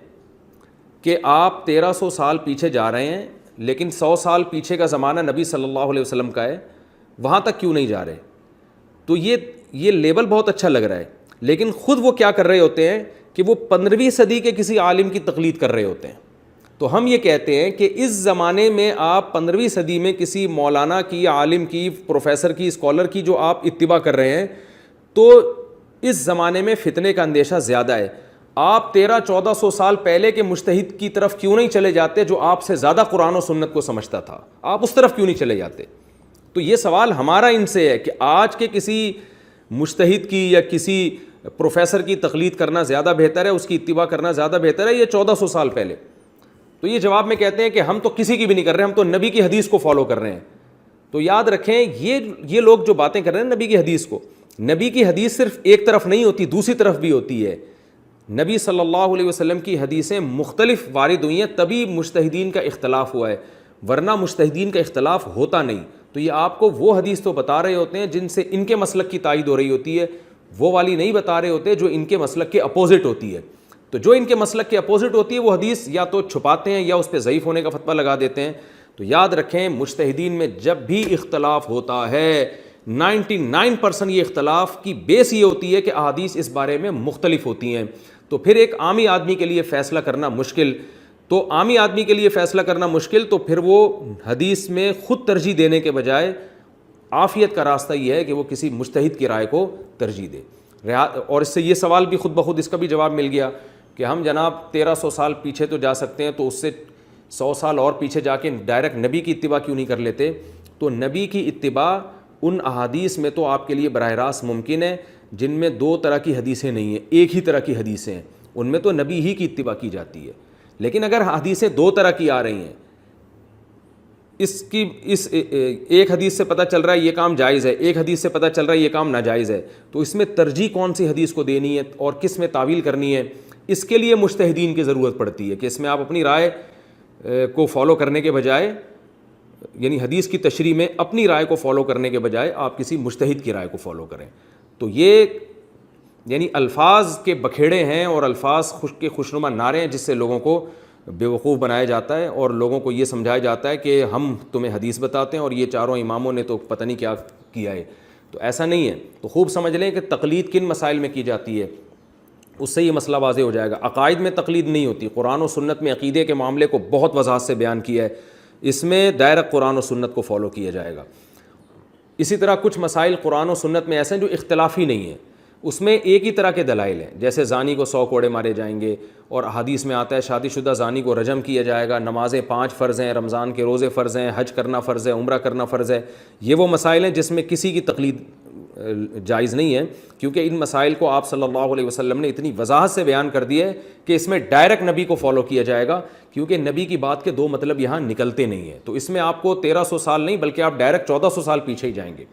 کہ آپ 1300 سال پیچھے جا رہے ہیں لیکن 100 سال پیچھے کا زمانہ نبی صلی اللہ علیہ وسلم کا ہے، وہاں تک کیوں نہیں جا رہے؟ تو یہ لیبل بہت اچھا لگ رہا ہے، لیکن خود وہ کیا کر رہے ہوتے ہیں کہ وہ 15ویں صدی کے کسی عالم کی تقلید کر رہے ہوتے ہیں۔ تو ہم یہ کہتے ہیں کہ اس زمانے میں آپ 15ویں صدی میں کسی مولانا کی، عالم کی، پروفیسر کی، اسکالر کی جو آپ اتباع کر رہے ہیں تو اس زمانے میں فتنے کا اندیشہ زیادہ ہے۔ آپ 1300-1400 سال پہلے کے مجتہد کی طرف کیوں نہیں چلے جاتے جو آپ سے زیادہ قرآن و سنت کو سمجھتا تھا؟ آپ اس طرف کیوں نہیں چلے جاتے؟ تو یہ سوال ہمارا ان سے ہے کہ آج کے کسی مجتہد کی یا کسی پروفیسر کی تقلید کرنا زیادہ بہتر ہے، اس کی اتباع کرنا زیادہ بہتر ہے، یہ 1400 سال پہلے؟ تو یہ جواب میں کہتے ہیں کہ ہم تو کسی کی بھی نہیں کر رہے، ہم تو نبی کی حدیث کو فالو کر رہے ہیں۔ تو یاد رکھیں یہ لوگ جو باتیں کر رہے ہیں نبی کی حدیث کو، نبی کی حدیث صرف ایک طرف نہیں ہوتی، دوسری طرف بھی ہوتی ہے۔ نبی صلی اللہ علیہ وسلم کی حدیثیں مختلف وارد ہوئی ہیں، تبھی مجتہدین کا اختلاف ہوا ہے، ورنہ مجتہدین کا اختلاف ہوتا نہیں۔ تو یہ آپ کو وہ حدیث تو بتا رہے ہوتے ہیں جن سے ان کے مسلک کی تائید ہو رہی ہوتی ہے، وہ والی نہیں بتا رہے ہوتے جو ان کے مسلک کے اپوزٹ ہوتی ہے۔ تو جو ان کے مسلک کے اپوزٹ ہوتی ہے وہ حدیث یا تو چھپاتے ہیں یا اس پہ ضعیف ہونے کا فتویٰ لگا دیتے ہیں۔ تو یاد رکھیں مجتہدین میں جب بھی اختلاف ہوتا ہے 99% یہ اختلاف کی بیس یہ ہوتی ہے کہ احادیث اس بارے میں مختلف ہوتی ہیں۔ تو پھر ایک عامی آدمی کے لیے فیصلہ کرنا مشکل، تو عامی آدمی کے لیے فیصلہ کرنا مشکل، تو پھر وہ حدیث میں خود ترجیح دینے کے بجائے عافیت کا راستہ یہ ہے کہ وہ کسی مجتہد کی رائے کو ترجیح دے۔ اور اس سے یہ سوال بھی خود بخود اس کا بھی جواب مل گیا کہ ہم جناب 1300 سال پیچھے تو جا سکتے ہیں، تو اس سے 100 سال اور پیچھے جا کے ڈائریکٹ نبی کی اتباع کیوں نہیں کر لیتے؟ تو نبی کی اتباع ان احادیث میں تو آپ کے لیے براہ راست ممکن ہے جن میں دو طرح کی حدیثیں نہیں ہیں، ایک ہی طرح کی حدیثیں ہیں، ان میں تو نبی ہی کی اتباع کی جاتی ہے۔ لیکن اگر حدیثیں دو طرح کی آ رہی ہیں، اس ایک حدیث سے پتہ چل رہا ہے یہ کام جائز ہے، ایک حدیث سے پتہ چل رہا ہے یہ کام ناجائز ہے، تو اس میں ترجیح کون سی حدیث کو دینی ہے اور کس میں تعویل کرنی ہے، اس کے لیے مجتہدین کی ضرورت پڑتی ہے کہ اس میں آپ اپنی رائے کو فالو کرنے کے بجائے یعنی حدیث کی تشریح میں اپنی رائے کو فالو کرنے کے بجائے آپ کسی مجتہد کی رائے کو فالو کریں. تو یہ یعنی الفاظ کے بکھیڑے ہیں اور الفاظ کے خوشنما نعرے ہیں جس سے لوگوں کو بیوقوف بنایا جاتا ہے اور لوگوں کو یہ سمجھایا جاتا ہے کہ ہم تمہیں حدیث بتاتے ہیں اور یہ چاروں اماموں نے تو پتہ نہیں کیا کیا ہے. تو ایسا نہیں ہے. تو خوب سمجھ لیں کہ تقلید کن مسائل میں کی جاتی ہے, اس سے یہ مسئلہ واضح ہو جائے گا. عقائد میں تقلید نہیں ہوتی. قرآن و سنت میں عقیدے کے معاملے کو بہت وضاحت سے بیان کیا ہے, اس میں دائرہ قرآن و سنت کو فالو کیا جائے گا. اسی طرح کچھ مسائل قرآن و سنت میں ایسے ہیں جو اختلافی نہیں ہیں, اس میں ایک ہی طرح کے دلائل ہیں. جیسے زانی کو 100 کوڑے مارے جائیں گے, اور حدیث میں آتا ہے شادی شدہ زانی کو رجم کیا جائے گا, نمازیں 5 فرض ہیں, رمضان کے روزے فرض ہیں, حج کرنا فرض ہے, عمرہ کرنا فرض ہے. یہ وہ مسائل ہیں جس میں کسی کی تقلید جائز نہیں ہے, کیونکہ ان مسائل کو آپ صلی اللہ علیہ وسلم نے اتنی وضاحت سے بیان کر دیا ہے کہ اس میں ڈائریکٹ نبی کو فالو کیا جائے گا, کیونکہ نبی کی بات کے دو مطلب یہاں نکلتے نہیں ہیں. تو اس میں آپ کو 1300 سال نہیں بلکہ آپ ڈائریکٹ 1400 سال پیچھے ہی جائیں گے.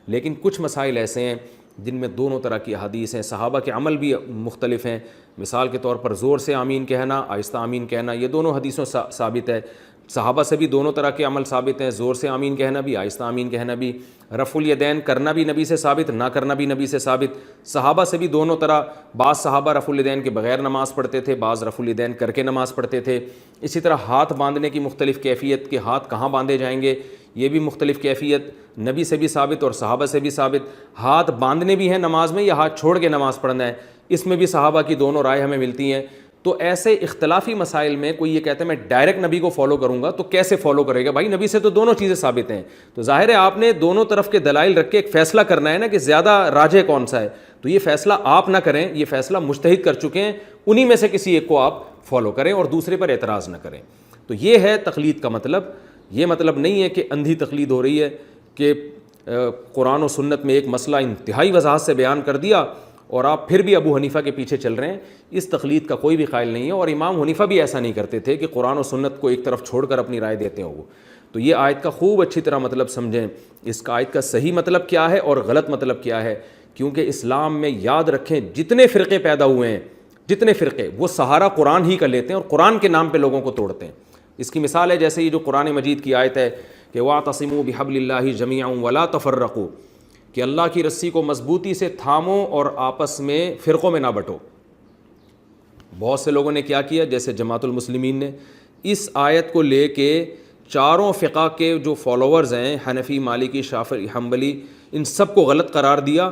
لیکن کچھ مسائل ایسے ہیں جن میں دونوں طرح کی حدیث ہیں, صحابہ کے عمل بھی مختلف ہیں. مثال کے طور پر زور سے آمین کہنا, آہستہ آمین کہنا, یہ دونوں حدیثوں ثابت ہے. صحابہ سے بھی دونوں طرح کے عمل ثابت ہیں, زور سے آمین کہنا بھی, آہستہ آمین کہنا بھی. رفع الیدین کرنا بھی نبی سے ثابت, نہ کرنا بھی نبی سے ثابت. صحابہ سے بھی دونوں طرح, بعض صحابہ رفع الیدین کے بغیر نماز پڑھتے تھے, بعض رفع الیدین کر کے نماز پڑھتے تھے. اسی طرح ہاتھ باندھنے کی مختلف کیفیت, کہ ہاتھ کہاں باندھے جائیں گے, یہ بھی مختلف کیفیت نبی سے بھی ثابت اور صحابہ سے بھی ثابت. ہاتھ باندھنے بھی ہیں نماز میں یا ہاتھ چھوڑ کے نماز پڑھنا ہے, اس میں بھی صحابہ کی دونوں رائے ہمیں ملتی ہیں. تو ایسے اختلافی مسائل میں کوئی یہ کہتا ہے میں ڈائریکٹ نبی کو فالو کروں گا, تو کیسے فالو کرے گا بھائی؟ نبی سے تو دونوں چیزیں ثابت ہیں. تو ظاہر ہے آپ نے دونوں طرف کے دلائل رکھ کے ایک فیصلہ کرنا ہے نا کہ زیادہ راجح کون سا ہے. تو یہ فیصلہ آپ نہ کریں, یہ فیصلہ مجتہد کر چکے ہیں, انہی میں سے کسی ایک کو آپ فالو کریں اور دوسرے پر اعتراض نہ کریں. تو یہ ہے تقلید کا مطلب. یہ مطلب نہیں ہے کہ اندھی تقلید ہو رہی ہے کہ قرآن و سنت میں ایک مسئلہ انتہائی وضاحت سے بیان کر دیا اور آپ پھر بھی ابو حنیفہ کے پیچھے چل رہے ہیں. اس تقلید کا کوئی بھی قائل نہیں ہے, اور امام حنیفہ بھی ایسا نہیں کرتے تھے کہ قرآن و سنت کو ایک طرف چھوڑ کر اپنی رائے دیتے ہوں. تو یہ آیت کا خوب اچھی طرح مطلب سمجھیں, اس کا آیت کا صحیح مطلب کیا ہے اور غلط مطلب کیا ہے. کیونکہ اسلام میں یاد رکھیں جتنے فرقے پیدا ہوئے ہیں, جتنے فرقے, وہ سہارا قرآن ہی کا لیتے ہیں اور قرآن کے نام پہ لوگوں کو توڑتے ہیں. اس کی مثال ہے جیسے یہ جو قرآن مجید کی آیت ہے کہ وَاعْتَصِمُوا بِحَبْلِ اللَّهِ جَمِيعًا وَلَا تَفَرَّقُوا, کہ اللہ کی رسی کو مضبوطی سے تھامو اور آپس میں فرقوں میں نہ بٹو. بہت سے لوگوں نے کیا کیا, جیسے جماعت المسلمین نے اس آیت کو لے کے چاروں فقہ کے جو فالوورز ہیں, حنفی, مالکی, شافعی, حنبلی, ان سب کو غلط قرار دیا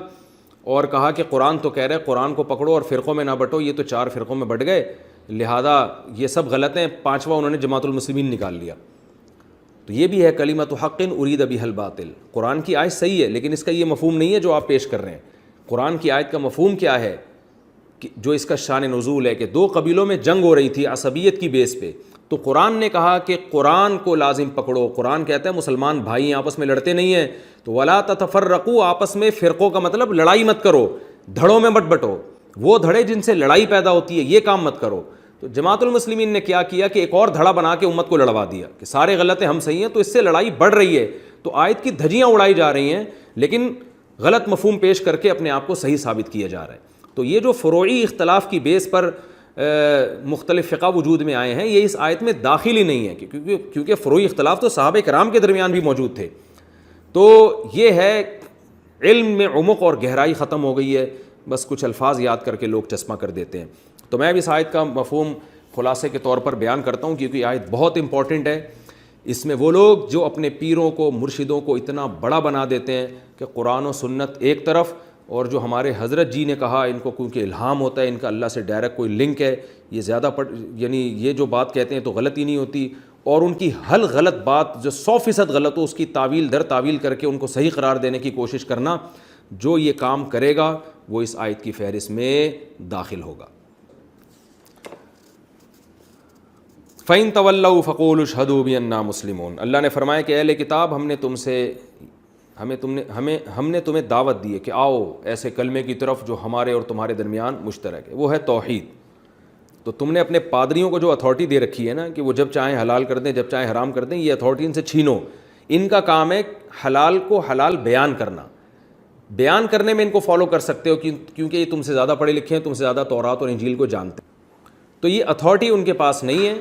اور کہا کہ قرآن تو کہہ رہے قرآن کو پکڑو اور فرقوں میں نہ بٹو, یہ تو 4 فرقوں میں بٹ گئے, لہذا یہ سب غلط ہیں. 5واں انہوں نے جماعت المسلمین نکال لیا. تو یہ بھی ہے کلمۃ حق ارید بہا الباطل. قرآن کی آیت صحیح ہے لیکن اس کا یہ مفہوم نہیں ہے جو آپ پیش کر رہے ہیں. قرآن کی آیت کا مفہوم کیا ہے, کہ جو اس کا شان نزول ہے کہ 2 قبیلوں میں جنگ ہو رہی تھی عصبیت کی بیس پہ, تو قرآن نے کہا کہ قرآن کو لازم پکڑو. قرآن کہتا ہے مسلمان بھائی آپس میں لڑتے نہیں ہیں, تو ولا تتفرقوا, آپس میں فرقوں کا مطلب لڑائی مت کرو, دھڑوں میں مت بٹو, وہ دھڑے جن سے لڑائی پیدا ہوتی ہے یہ کام مت کرو. تو جماعت المسلمین نے کیا کیا کہ ایک اور دھڑا بنا کے امت کو لڑوا دیا کہ سارے غلط ہیں ہم صحیح ہیں, تو اس سے لڑائی بڑھ رہی ہے. تو آیت کی دھجیاں اڑائی جا رہی ہیں لیکن غلط مفہوم پیش کر کے اپنے آپ کو صحیح ثابت کیا جا رہا ہے. تو یہ جو فروعی اختلاف کی بیس پر مختلف فقہ وجود میں آئے ہیں یہ اس آیت میں داخل ہی نہیں ہے, کیونکہ فروعی اختلاف تو صحابہ کرام کے درمیان بھی موجود تھے. تو یہ ہے علم میں عمق اور گہرائی ختم ہو گئی ہے, بس کچھ الفاظ یاد کر کے لوگ چشمہ کر دیتے ہیں. تو میں اب اس آیت کا مفہوم خلاصے کے طور پر بیان کرتا ہوں کیونکہ آیت بہت امپورٹنٹ ہے. اس میں وہ لوگ جو اپنے پیروں کو, مرشدوں کو اتنا بڑا بنا دیتے ہیں کہ قرآن و سنت ایک طرف, اور جو ہمارے حضرت جی نے کہا ان کو کیونکہ الہام ہوتا ہے, ان کا اللہ سے ڈائریکٹ کوئی لنک ہے, یہ زیادہ یعنی یہ جو بات کہتے ہیں تو غلط ہی نہیں ہوتی, اور ان کی ہر غلط بات جو 100% غلط ہو اس کی تعویل در تعویل کر کے ان کو صحیح قرار دینے کی کوشش کرنا, جو یہ کام کرے گا وہ اس آیت کی فہرست میں داخل ہوگا. فَإِن تَوَلَّوْا فَقُولُوا اشْهَدُوا بِأَنَّا مُسْلِمُونَ. اللہ نے فرمایا کہ اہل کتاب ہم نے تمہیں دعوت دی ہے کہ آؤ ایسے کلمے کی طرف جو ہمارے اور تمہارے درمیان مشترک ہے, وہ ہے توحید. تو تم نے اپنے پادریوں کو جو اتھارٹی دے رکھی ہے نا کہ وہ جب چاہیں حلال کر دیں جب چاہیں حرام کر دیں, یہ اتھارٹی ان سے چھینو. ان کا کام ہے حلال کو حلال بیان کرنا. بیان کرنے میں ان کو فالو کر سکتے ہو کیونکہ یہ تم سے زیادہ پڑھے لکھے ہیں, تم سے زیادہ تورات اور انجیل کو جانتے ہیں. تو یہ اتھارٹی ان کے پاس نہیں ہے.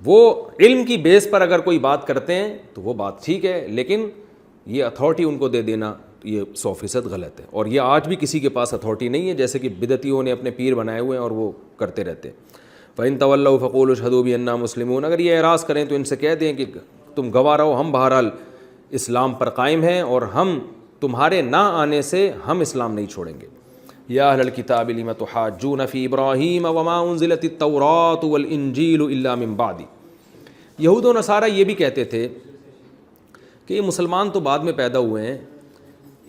وہ علم کی بیس پر اگر کوئی بات کرتے ہیں تو وہ بات ٹھیک ہے، لیکن یہ اتھارٹی ان کو دے دینا یہ 100% غلط ہے، اور یہ آج بھی کسی کے پاس اتھارٹی نہیں ہے، جیسے کہ بدعتیوں نے اپنے پیر بنائے ہوئے ہیں اور وہ کرتے رہتے ہیں۔ فَإِن تَوَلَّوْا فَقُولُوا اشْهَدُوا بِأَنَّا مُسْلِمُونَ، اگر یہ اعراض کریں تو ان سے کہہ دیں کہ تم گواہ رہو، ہم بہرحال اسلام پر قائم ہیں، اور ہم تمہارے نہ آنے سے ہم اسلام نہیں چھوڑیں گے۔ یا اہل الکتاب لم تحاجون فی ابراہیم وما انزلت التوراۃ والانجیل الا من بعد۔ یہود و نصارہ یہ بھی کہتے تھے کہ یہ مسلمان تو بعد میں پیدا ہوئے ہیں،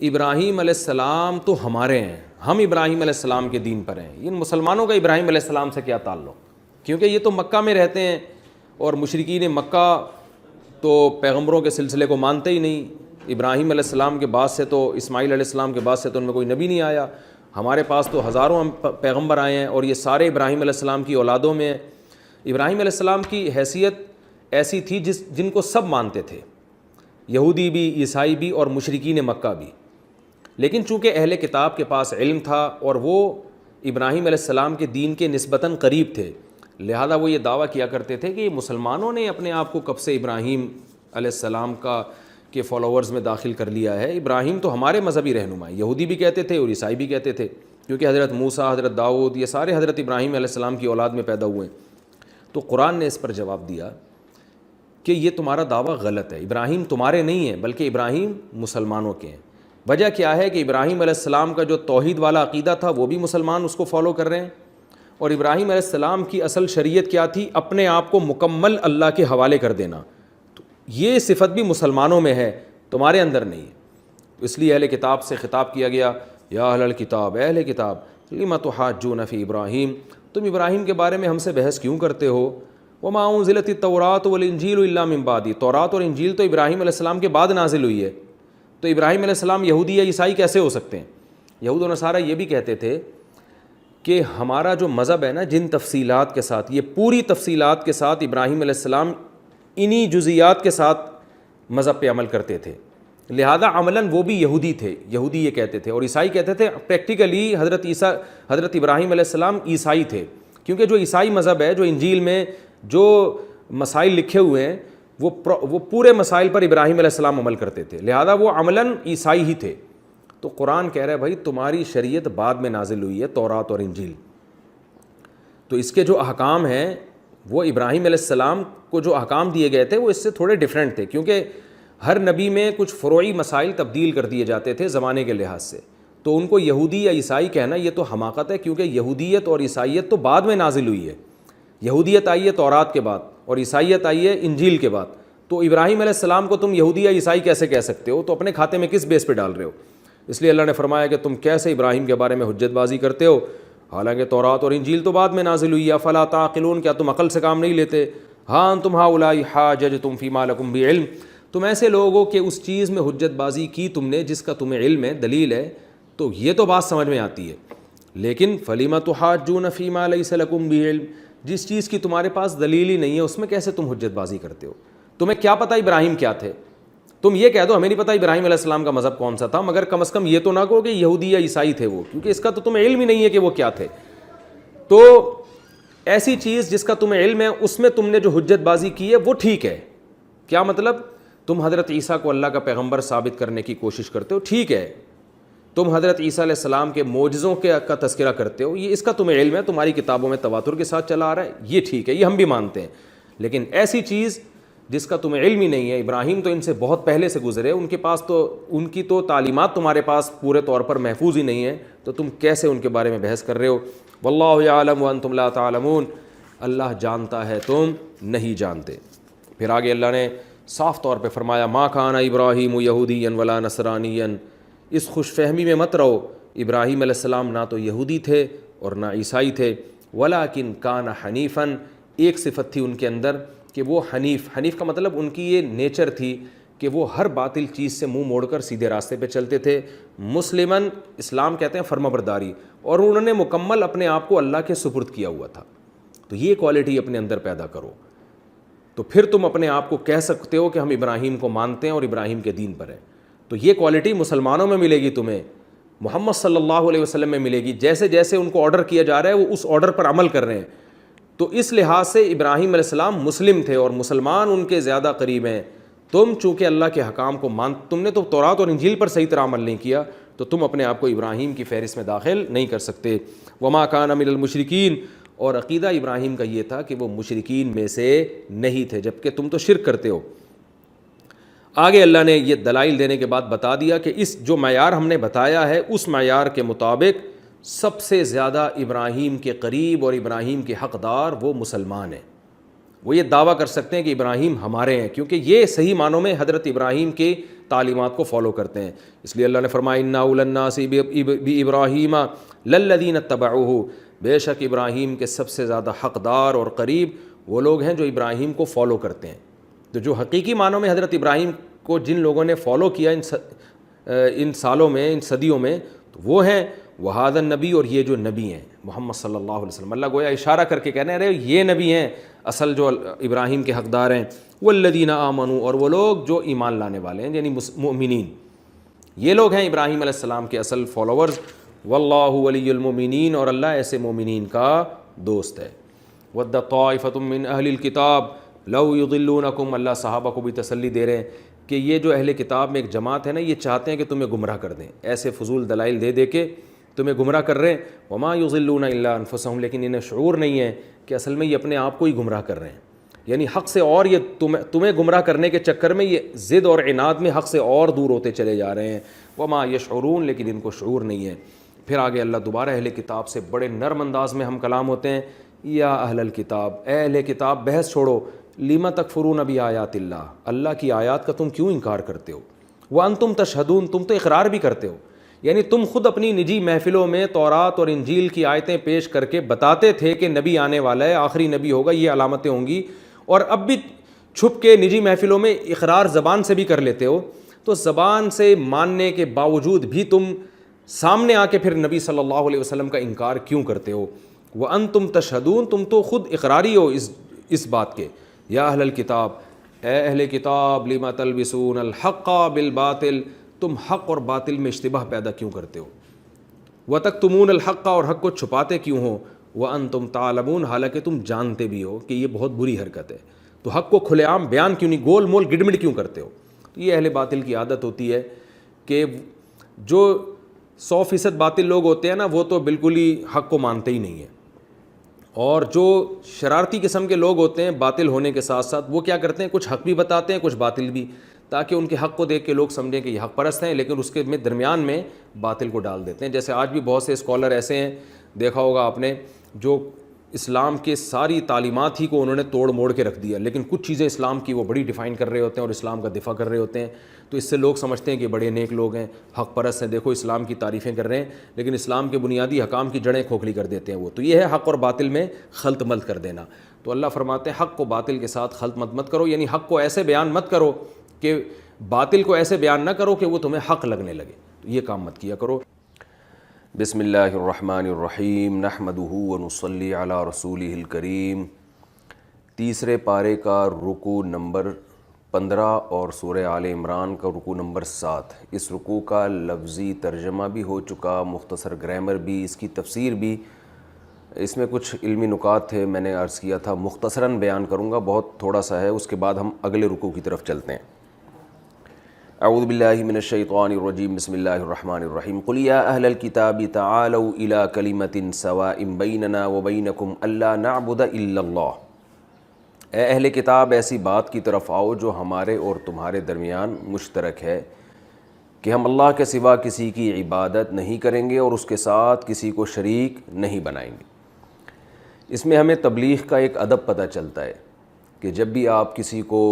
ابراہیم علیہ السلام تو ہمارے ہیں، ہم ابراہیم علیہ السلام کے دین پر ہیں۔ ان مسلمانوں کا ابراہیم علیہ السلام سے کیا تعلق؟ کیونکہ یہ تو مکہ میں رہتے ہیں، اور مشرکین مکہ تو پیغمبروں کے سلسلے کو مانتے ہی نہیں۔ ابراہیم علیہ السلام کے بعد سے تو، اسماعیل علیہ السلام کے بعد سے تو ان میں کوئی نبی نہیں آیا، ہمارے پاس تو ہزاروں پیغمبر آئے ہیں، اور یہ سارے ابراہیم علیہ السلام کی اولادوں میں ہیں۔ ابراہیم علیہ السلام کی حیثیت ایسی تھی جن کو سب مانتے تھے، یہودی بھی، عیسائی بھی، اور مشرکین مکہ بھی۔ لیکن چونکہ اہل کتاب کے پاس علم تھا اور وہ ابراہیم علیہ السلام کے دین کے نسبتاً قریب تھے، لہذا وہ یہ دعویٰ کیا کرتے تھے کہ مسلمانوں نے اپنے آپ کو کب سے ابراہیم علیہ السلام کے فالوورز میں داخل کر لیا ہے، ابراہیم تو ہمارے مذہبی رہنما ہیں۔ یہودی بھی کہتے تھے اور عیسائی بھی کہتے تھے، کیونکہ حضرت موسیٰ، حضرت داؤد، یہ سارے حضرت ابراہیم علیہ السلام کی اولاد میں پیدا ہوئے ہیں۔ تو قرآن نے اس پر جواب دیا کہ یہ تمہارا دعویٰ غلط ہے، ابراہیم تمہارے نہیں ہیں بلکہ ابراہیم مسلمانوں کے ہیں۔ وجہ کیا ہے کہ ابراہیم علیہ السلام کا جو توحید والا عقیدہ تھا وہ بھی مسلمان اس کو فالو کر رہے ہیں، اور ابراہیم علیہ السلام کی اصل شریعت کیا تھی؟ اپنے آپ کو مکمل اللہ کے حوالے کر دینا۔ تو یہ صفت بھی مسلمانوں میں ہے، تمہارے اندر نہیں ہے۔ اس لیے اہل کتاب سے خطاب کیا گیا، یا اہل الکتاب، اہل کتاب لم تحاجون فی ابراہیم، تم ابراہیم کے بارے میں ہم سے بحث کیوں کرتے ہو؟ وما انزلت التوراۃ والانجیل الا من بعد، تورات اور انجیل تو ابراہیم علیہ السلام کے بعد نازل ہوئی ہے، تو ابراہیم علیہ السلام یہودی یا عیسائی کیسے ہو سکتے ہیں؟ یہود و نصارہ یہ بھی کہتے تھے کہ ہمارا جو مذہب ہے نا، جن تفصیلات کے ساتھ، یہ پوری تفصیلات کے ساتھ ابراہیم علیہ السلام انہی جزیات کے ساتھ مذہب پہ عمل کرتے تھے، لہذا عملاً وہ بھی یہودی تھے، یہودی یہ کہتے تھے، اور عیسائی کہتے تھے پریکٹیکلی حضرت ابراہیم علیہ السلام عیسائی تھے، کیونکہ جو عیسائی مذہب ہے، جو انجیل میں جو مسائل لکھے ہوئے ہیں، وہ پورے مسائل پر ابراہیم علیہ السلام عمل کرتے تھے، لہذا وہ عملاً عیسائی ہی تھے۔ تو قرآن کہہ رہا ہے بھائی تمہاری شریعت بعد میں نازل ہوئی ہے، تورات اور انجیل، تو اس کے جو احکام ہیں وہ ابراہیم علیہ السلام کو جو احکام دیے گئے تھے وہ اس سے تھوڑے ڈیفرنٹ تھے، کیونکہ ہر نبی میں کچھ فروعی مسائل تبدیل کر دیے جاتے تھے زمانے کے لحاظ سے، تو ان کو یہودی یا عیسائی کہنا یہ تو حماقت ہے، کیونکہ یہودیت اور عیسائیت تو بعد میں نازل ہوئی ہے، یہودیت آئی ہے تورات کے بعد اور عیسائیت آئی ہے انجیل کے بعد، تو ابراہیم علیہ السلام کو تم یہودی یا عیسائی کیسے کہہ سکتے ہو؟ تو اپنے کھاتے میں کس بیس پہ ڈال رہے ہو؟ اس لیے اللہ نے فرمایا کہ تم کیسے ابراہیم کے بارے میں حجت بازی کرتے ہو، حالانکہ تورات اور انجیل تو بعد میں نازل ہوئی ہے، افلا تعقلون، کیا تم عقل سے کام نہیں لیتے؟ ہاں تم ہؤلاء حاججتم فیما لکم بعلم، تم ایسے لوگ ہو کہ اس چیز میں حجت بازی کی تم نے جس کا تمہیں علم ہے، دلیل ہے، تو یہ تو بات سمجھ میں آتی ہے، لیکن فلم تحاجون فیما لیس لکم بعلم، جس چیز کی تمہارے پاس دلیل ہی نہیں ہے اس میں کیسے تم حجت بازی کرتے ہو؟ تمہیں کیا پتہ ابراہیم کیا تھے؟ تم یہ کہہ دو ہمیں نہیں پتہ ابراہیم علیہ السلام کا مذہب کون سا تھا، مگر کم از کم یہ تو نہ کہو کہ یہودی یا عیسائی تھے وہ، کیونکہ اس کا تو تمہیں علم ہی نہیں ہے کہ وہ کیا تھے۔ تو ایسی چیز جس کا تمہیں علم ہے اس میں تم نے جو حجت بازی کی ہے وہ ٹھیک ہے۔ کیا مطلب؟ تم حضرت عیسیٰ کو اللہ کا پیغمبر ثابت کرنے کی کوشش کرتے ہو، ٹھیک ہے، تم حضرت عیسیٰ علیہ السلام کے معجزوں کا تذکرہ کرتے ہو، یہ اس کا تمہیں علم ہے، تمہاری کتابوں میں تواتر کے ساتھ چلا آ رہا ہے، یہ ٹھیک ہے، یہ ہم بھی مانتے ہیں، لیکن ایسی چیز جس کا تمہیں علم ہی نہیں ہے، ابراہیم تو ان سے بہت پہلے سے گزرے، ان کے پاس تو ان کی تو تعلیمات تمہارے پاس پورے طور پر محفوظ ہی نہیں ہے، تو تم کیسے ان کے بارے میں بحث کر رہے ہو؟ واللہ یعلم وانتم لا تعلمون، اللہ جانتا ہے تم نہیں جانتے۔ پھر آگے اللہ نے صاف طور پہ فرمایا ما کان ابراہیم یہودیا ولا نصرانیا، اس خوش فہمی میں مت رہو، ابراہیم علیہ السلام نہ تو یہودی تھے اور نہ عیسائی تھے، ولکن کان حنیفا، ایک صفت تھی ان کے اندر کہ وہ حنیف کا مطلب ان کی یہ نیچر تھی کہ وہ ہر باطل چیز سے منہ موڑ کر سیدھے راستے پہ چلتے تھے، مسلمن، اسلام کہتے ہیں فرما برداری، اور انہوں نے مکمل اپنے آپ کو اللہ کے سپرد کیا ہوا تھا۔ تو یہ کوالٹی اپنے اندر پیدا کرو، تو پھر تم اپنے آپ کو کہہ سکتے ہو کہ ہم ابراہیم کو مانتے ہیں اور ابراہیم کے دین پر ہیں۔ تو یہ کوالٹی مسلمانوں میں ملے گی، تمہیں محمد صلی اللہ علیہ وسلم میں ملے گی، جیسے جیسے ان کو آرڈر کیا جا رہا ہے وہ اس آرڈر پر عمل کر رہے ہیں۔ تو اس لحاظ سے ابراہیم علیہ السلام مسلم تھے اور مسلمان ان کے زیادہ قریب ہیں. تم چونکہ اللہ کے حکام کو تم نے تو تورات اور انجیل پر صحیح طرح عمل نہیں کیا تو تم اپنے آپ کو ابراہیم کی فہرست میں داخل نہیں کر سکتے. وما کان من المشرکین، اور عقیدہ ابراہیم کا یہ تھا کہ وہ مشرکین میں سے نہیں تھے، جبکہ تم تو شرک کرتے ہو. آگے اللہ نے یہ دلائل دینے کے بعد بتا دیا کہ اس جو معیار ہم نے بتایا ہے اس معیار کے مطابق سب سے زیادہ ابراہیم کے قریب اور ابراہیم کے حقدار وہ مسلمان ہیں. وہ یہ دعویٰ کر سکتے ہیں کہ ابراہیم ہمارے ہیں، کیونکہ یہ صحیح معنوں میں حضرت ابراہیم کی تعلیمات کو فالو کرتے ہیں. اس لیے اللہ نے فرمایا انا اولى الناس بابراہیم للذین اتبعوہ، بے شک ابراہیم کے سب سے زیادہ حقدار اور قریب وہ لوگ ہیں جو ابراہیم کو فالو کرتے ہیں. تو جو حقیقی معنوں میں حضرت ابراہیم کو جن لوگوں نے فالو کیا ان سالوں میں، ان صدیوں میں، تو وہ ہیں وہذا النبی، اور یہ جو نبی ہیں محمد صلی اللہ علیہ وسلم. اللہ گویا اشارہ کر کے کہنے رہے یہ نبی ہیں اصل جو ابراہیم کے حقدار ہیں. والذین آمنوا، اور وہ لوگ جو ایمان لانے والے ہیں یعنی مؤمنین، یہ لوگ ہیں ابراہیم علیہ السلام کے اصل فالوورز. واللہ ولی المؤمنین، اور اللہ ایسے مومنین کا دوست ہے. ود طائفۃ من اہل الکتاب لو یضلونکم، اللہ صحابہ کو بھی تسلی دے رہے ہیں کہ یہ جو اہل کتاب میں ایک جماعت ہے نا، یہ چاہتے ہیں کہ تمہیں گمراہ کر دیں، ایسے فضول دلائل دے دے کے تمہیں گمراہ کر رہے ہیں. وما یضلون الا انفسهم، لیکن انہیں شعور نہیں ہے کہ اصل میں یہ اپنے آپ کو ہی گمراہ کر رہے ہیں. یعنی حق سے اور یہ تمہیں گمراہ کرنے کے چکر میں یہ ضد اور عناد میں حق سے اور دور ہوتے چلے جا رہے ہیں. وما یشعرون، لیکن ان کو شعور نہیں ہے. پھر آگے اللہ دوبارہ اہل کتاب سے بڑے نرم انداز میں ہم کلام ہوتے ہیں. یا اہل الکتاب، اے اہل کتاب بحث چھوڑو، لما تکفرون بآیات اللہ، اللہ کی آیات کا تم کیوں انکار کرتے ہو. وانتم تشہدون، تم تو اقرار بھی کرتے ہو. یعنی تم خود اپنی نجی محفلوں میں تورات اور انجیل کی آیتیں پیش کر کے بتاتے تھے کہ نبی آنے والا ہے، آخری نبی ہوگا، یہ علامتیں ہوں گی، اور اب بھی چھپ کے نجی محفلوں میں اقرار زبان سے بھی کر لیتے ہو. تو زبان سے ماننے کے باوجود بھی تم سامنے آ کے پھر نبی صلی اللہ علیہ وسلم کا انکار کیوں کرتے ہو. وانتم تشہدون، تم تو خود اقراری ہو اس بات کے. یا اہل الکتاب، اے اہل کتاب لما تلبسون الحق بالباطل، تم حق اور باطل میں اشتباہ پیدا کیوں کرتے ہو. وتکتمون الحق، اور حق کو چھپاتے کیوں ہو. وانتم تعلمون، حالانکہ تم جانتے بھی ہو کہ یہ بہت بری حرکت ہے. تو حق کو کھلے عام بیان کیوں نہیں، گول مول گڑمڑ کیوں کرتے ہو. تو یہ اہل باطل کی عادت ہوتی ہے کہ جو 100% باطل لوگ ہوتے ہیں نا، وہ تو بالکل ہی حق کو مانتے ہی نہیں ہیں. اور جو شرارتی قسم کے لوگ ہوتے ہیں باطل ہونے کے ساتھ ساتھ، وہ کیا کرتے ہیں، کچھ حق بھی بتاتے ہیں کچھ باطل بھی، تاکہ ان کے حق کو دیکھ کے لوگ سمجھیں کہ یہ حق پرست ہیں، لیکن اس کے درمیان میں باطل کو ڈال دیتے ہیں. جیسے آج بھی بہت سے اسکالر ایسے ہیں، دیکھا ہوگا آپ نے، جو اسلام کے ساری تعلیمات ہی کو انہوں نے توڑ موڑ کے رکھ دیا، لیکن کچھ چیزیں اسلام کی وہ بڑی ڈیفائن کر رہے ہوتے ہیں اور اسلام کا دفاع کر رہے ہوتے ہیں. تو اس سے لوگ سمجھتے ہیں کہ بڑے نیک لوگ ہیں، حق پرست ہیں، دیکھو اسلام کی تعریفیں کر رہے ہیں، لیکن اسلام کے بنیادی حکام کی جڑیں کھوکھلی کر دیتے ہیں وہ. تو یہ ہے حق اور باطل میں خلط ملط کر دینا. تو اللہ فرماتے ہیں حق کو باطل کے ساتھ خلط مت کرو، یعنی حق کو ایسے بیان مت کرو کہ باطل کو ایسے بیان نہ کرو کہ وہ تمہیں حق لگنے لگے. تو یہ کام مت کیا کرو. بسم اللہ الرحمن الرحیم، نحمدہ ونصلی علی رسولہ الکریم. تیسرے پارے کا رکوع نمبر 15 اور سورہ آل عمران کا رکوع نمبر 7. اس رکوع کا لفظی ترجمہ بھی ہو چکا، مختصر گرامر بھی، اس کی تفسیر بھی. اس میں کچھ علمی نکات تھے، میں نے عرض کیا تھا مختصراً بیان کروں گا، بہت تھوڑا سا ہے. اس کے بعد ہم اگلے رکوع کی طرف چلتے ہیں. اعوذ باللہ من الشیطان الرجیم، بسم اللہ الرحمن الرحیم. قل یا اہل الکتاب تعالوا الی کلمۃ سواء بیننا وبینکم الا نعبد الا اللہ. اے اہل کتاب، ایسی بات کی طرف آؤ جو ہمارے اور تمہارے درمیان مشترک ہے کہ ہم اللہ کے سوا کسی کی عبادت نہیں کریں گے اور اس کے ساتھ کسی کو شریک نہیں بنائیں گے. اس میں ہمیں تبلیغ کا ایک ادب پتہ چلتا ہے کہ جب بھی آپ کسی کو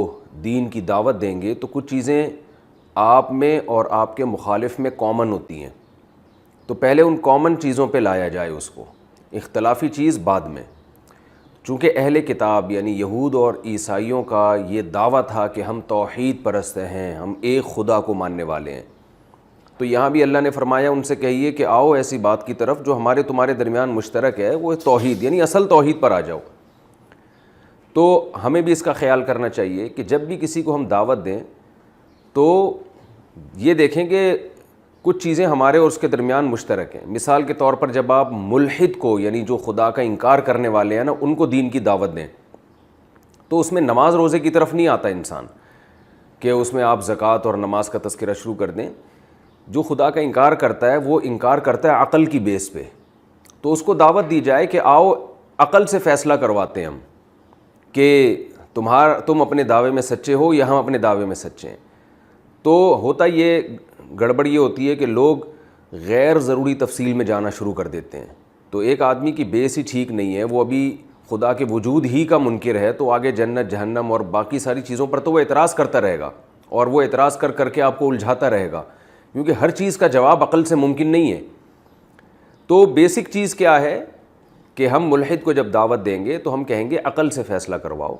دین کی دعوت دیں گے تو کچھ چیزیں آپ میں اور آپ کے مخالف میں کامن ہوتی ہیں، تو پہلے ان کامن چیزوں پہ لایا جائے اس کو، اختلافی چیز بعد میں. چونکہ اہل کتاب یعنی یہود اور عیسائیوں کا یہ دعویٰ تھا کہ ہم توحید پرست ہیں، ہم ایک خدا کو ماننے والے ہیں، تو یہاں بھی اللہ نے فرمایا ان سے کہیے کہ آؤ ایسی بات کی طرف جو ہمارے تمہارے درمیان مشترک ہے، وہ توحید یعنی اصل توحید پر آ جاؤ. تو ہمیں بھی اس کا خیال کرنا چاہیے کہ جب بھی کسی کو ہم دعوت دیں تو یہ دیکھیں کہ کچھ چیزیں ہمارے اور اس کے درمیان مشترک ہیں. مثال کے طور پر جب آپ ملحد کو یعنی جو خدا کا انکار کرنے والے ہیں نا ان کو دین کی دعوت دیں تو اس میں نماز روزے کی طرف نہیں آتا انسان کہ اس میں آپ زکوٰۃ اور نماز کا تذکرہ شروع کر دیں. جو خدا کا انکار کرتا ہے وہ انکار کرتا ہے عقل کی بیس پہ, تو اس کو دعوت دی جائے کہ آؤ عقل سے فیصلہ کرواتے ہیں ہم کہ تم اپنے دعوے میں سچے ہو یا ہم اپنے دعوے میں سچے ہیں. تو ہوتا یہ گڑبڑ یہ ہوتی ہے کہ لوگ غیر ضروری تفصیل میں جانا شروع کر دیتے ہیں. تو ایک آدمی کی بیس ہی ٹھیک نہیں ہے, وہ ابھی خدا کے وجود ہی کا منکر ہے, تو آگے جنت جہنم اور باقی ساری چیزوں پر تو وہ اعتراض کرتا رہے گا اور وہ اعتراض کر کر کے آپ کو الجھاتا رہے گا, کیونکہ ہر چیز کا جواب عقل سے ممکن نہیں ہے. تو بیسک چیز کیا ہے کہ ہم ملحد کو جب دعوت دیں گے تو ہم کہیں گے عقل سے فیصلہ کرواؤ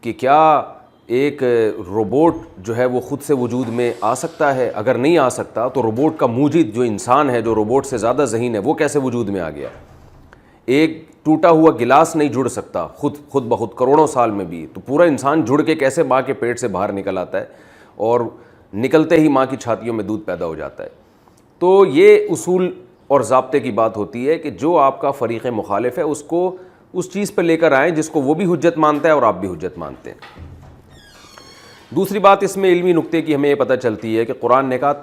کہ کیا ایک روبوٹ جو ہے وہ خود سے وجود میں آ سکتا ہے. اگر نہیں آ سکتا تو روبوٹ کا موجد جو انسان ہے, جو روبوٹ سے زیادہ ذہین ہے, وہ کیسے وجود میں آ گیا. ایک ٹوٹا ہوا گلاس نہیں جڑ سکتا خود بخود کروڑوں سال میں بھی, تو پورا انسان جڑ کے کیسے ماں کے پیٹ سے باہر نکل آتا ہے اور نکلتے ہی ماں کی چھاتیوں میں دودھ پیدا ہو جاتا ہے. تو یہ اصول اور ضابطے کی بات ہوتی ہے کہ جو آپ کا فریق مخالف ہے اس کو اس چیز پہ لے کر آئیں جس کو وہ بھی حجت مانتا ہے اور آپ بھی حجت مانتے ہیں. دوسری بات اس میں علمی نقطے کی ہمیں یہ پتہ چلتی ہے کہ قرآن نے کہا